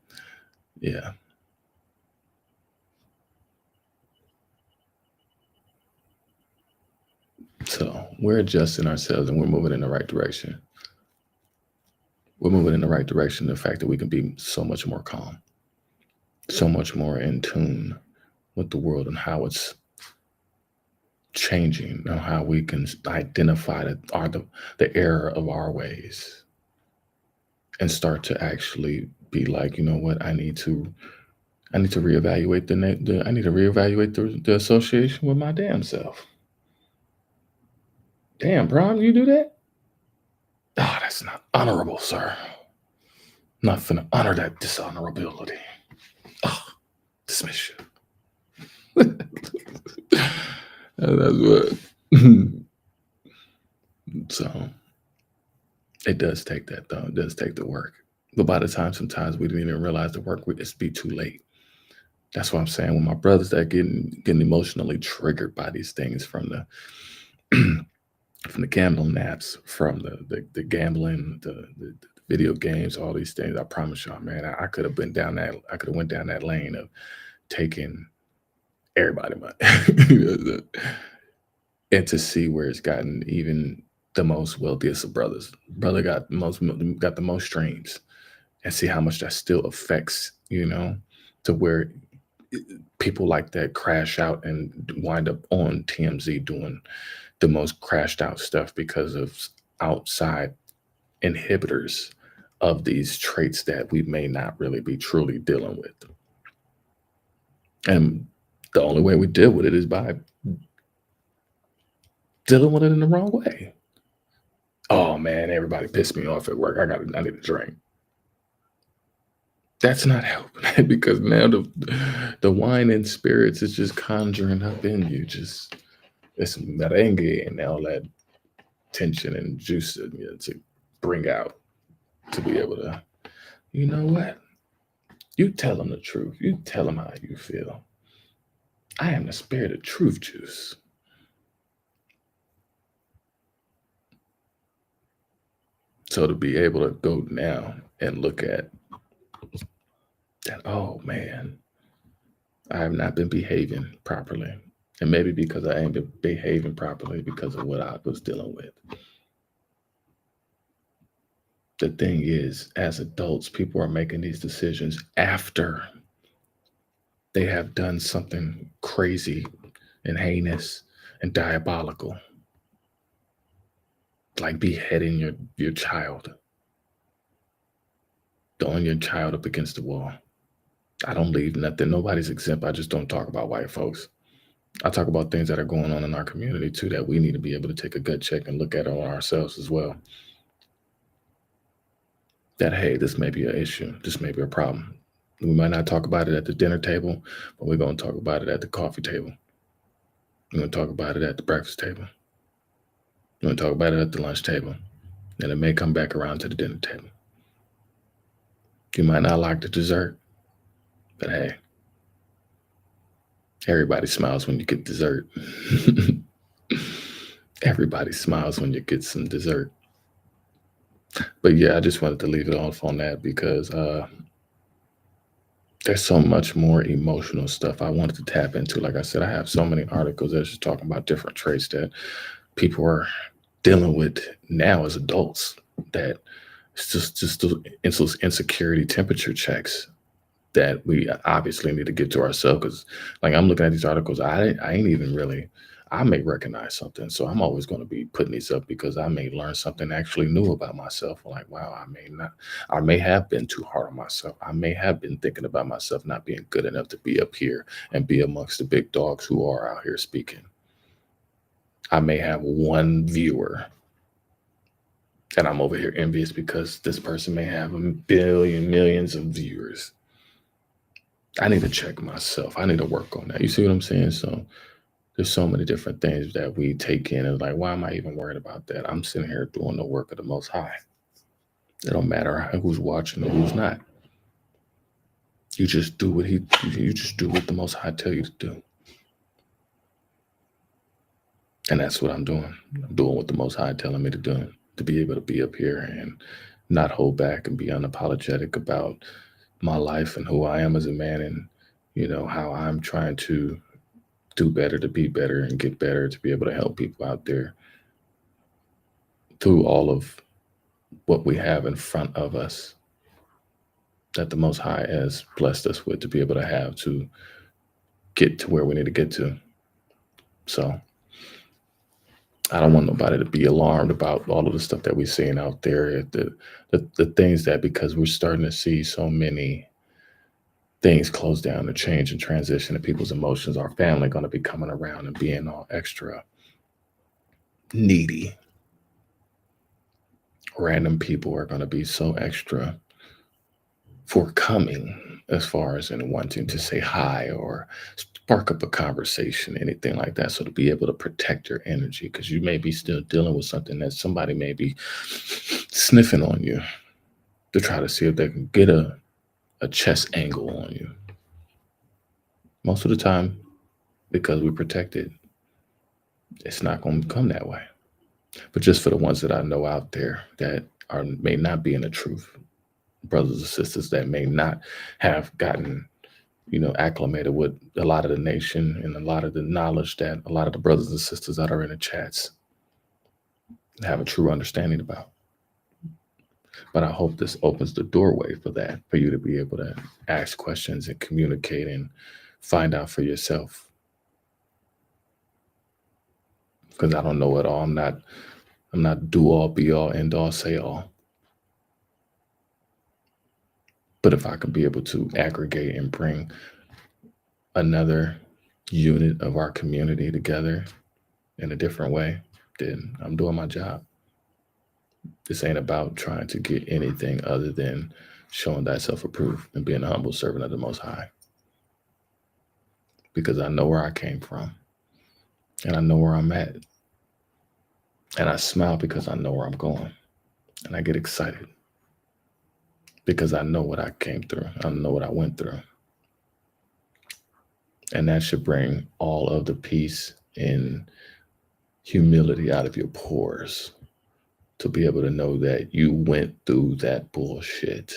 yeah. So we're adjusting ourselves and we're moving in the right direction. We're moving in the right direction. The fact that we can be so much more calm, so much more in tune with the world and how it's changing, and how we can identify the error of our ways and start to actually be like, you know what, I need to reevaluate the association with my damn self. Damn, Bron, you do that? Oh, that's not honorable, sir. I'm not finna honor that dishonorability. Oh, dismiss you. That's what. So it does take that, though. It does take the work. But by the time sometimes we didn't even realize the work, it's be too late. That's what I'm saying. When my brothers that getting emotionally triggered by these things from the from the gambling apps, from the gambling, the video games, all these things, I promise y'all, man, I could have went down that lane of taking everybody money. And to see where it's gotten even the most wealthiest of brothers. Brother got the most streams, and see how much that still affects, to where people like that crash out and wind up on TMZ doing the most crashed out stuff because of outside inhibitors of these traits that we may not really be truly dealing with. And the only way we deal with it is by dealing with it in the wrong way. Oh man, everybody pissed me off at work. I need a drink. That's not helping because now the wine and spirits is just conjuring up in you. Just it's merengue and all that tension and juice to bring out, to be able to, you know what? You tell them the truth. You tell them how you feel. I am the spirit of truth juice. So to be able to go now and look at that, oh man, I have not been behaving properly. And maybe because I ain't been behaving properly because of what I was dealing with. The thing is, as adults, people are making these decisions after they have done something crazy and heinous and diabolical, like beheading your child, throwing your child up against the wall. I don't leave nothing. Nobody's exempt. I just don't talk about white folks. I talk about things that are going on in our community too, that we need to be able to take a gut check and look at on ourselves as well. That, hey, this may be an issue. This may be a problem. We might not talk about it at the dinner table, but we're going to talk about it at the coffee table. We're going to talk about it at the breakfast table. We're going to talk about it at the lunch table. And it may come back around to the dinner table. You might not like the dessert, but hey, everybody smiles when you get dessert. Everybody smiles when you get some dessert. But yeah, I just wanted to leave it off on that because there's so much more emotional stuff I wanted to tap into. Like I said, I have so many articles that's just talking about different traits that people are dealing with now as adults, that it's just those insecurity temperature checks that we obviously need to get to ourselves. Because like I'm looking at these articles, I ain't even really, I may recognize something. So I'm always going to be putting these up because I may learn something actually new about myself. Like, wow, I may have been too hard on myself. I may have been thinking about myself not being good enough to be up here and be amongst the big dogs who are out here speaking. I may have one viewer and I'm over here envious because this person may have a billion, millions of viewers. I need to check myself. I need to work on that. You see what I'm saying? So there's so many different things that we take in and like, why am I even worried about that? I'm sitting here doing the work of the Most High. It don't matter who's watching or who's not. You just do what you just do what the Most High tell you to do. And that's what I'm doing. I'm doing what the Most High telling me to do, to be able to be up here and not hold back and be unapologetic about my life and who I am as a man, and you know how I'm trying to do better, to be better and get better, to be able to help people out there through all of what we have in front of us that the Most High has blessed us with, to be able to have to get to where we need to get to. So I don't want nobody to be alarmed about all of the stuff that we're seeing out there, the things that, because we're starting to see so many things close down and change and transition, and people's emotions, our family going to be coming around and being all extra needy. Random people are going to be so extra forthcoming as far as in wanting to say hi or spark up a conversation, anything like that. So to be able to protect your energy, because you may be still dealing with something that somebody may be sniffing on you to try to see if they can get a chest angle on you. Most of the time, because we're protected, it's not going to come that way. But just for the ones that I know out there that may not be in the truth, brothers and sisters that may not have gotten, acclimated with a lot of the nation and a lot of the knowledge that a lot of the brothers and sisters that are in the chats have a true understanding about. But I hope this opens the doorway for that, for you to be able to ask questions and communicate and find out for yourself. Because I don't know it all. I'm not do all, be all, end all, say all. But if I can be able to aggregate and bring another unit of our community together in a different way, then I'm doing my job. This ain't about trying to get anything other than showing thyself approved and being a humble servant of the Most High. Because I know where I came from and I know where I'm at. And I smile because I know where I'm going. And I get excited because I know what I came through. I know what I went through. And that should bring all of the peace and humility out of your pores, to be able to know that you went through that bullshit.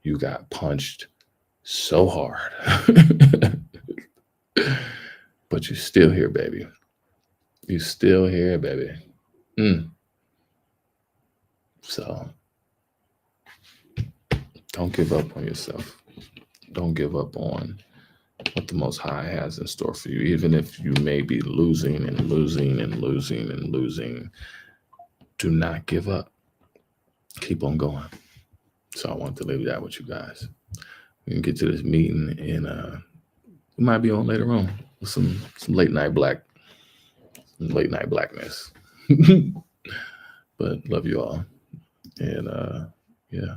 You got punched so hard. But you're still here, baby. You still here, baby. So don't give up on yourself. Don't give up on what the Most High has in store for you, even if you may be losing and losing and losing and losing. Do not give up. Keep on going. So I want to leave that with you guys. We can get to this meeting, and we might be on later on with some late night blackness. But love you all, and yeah.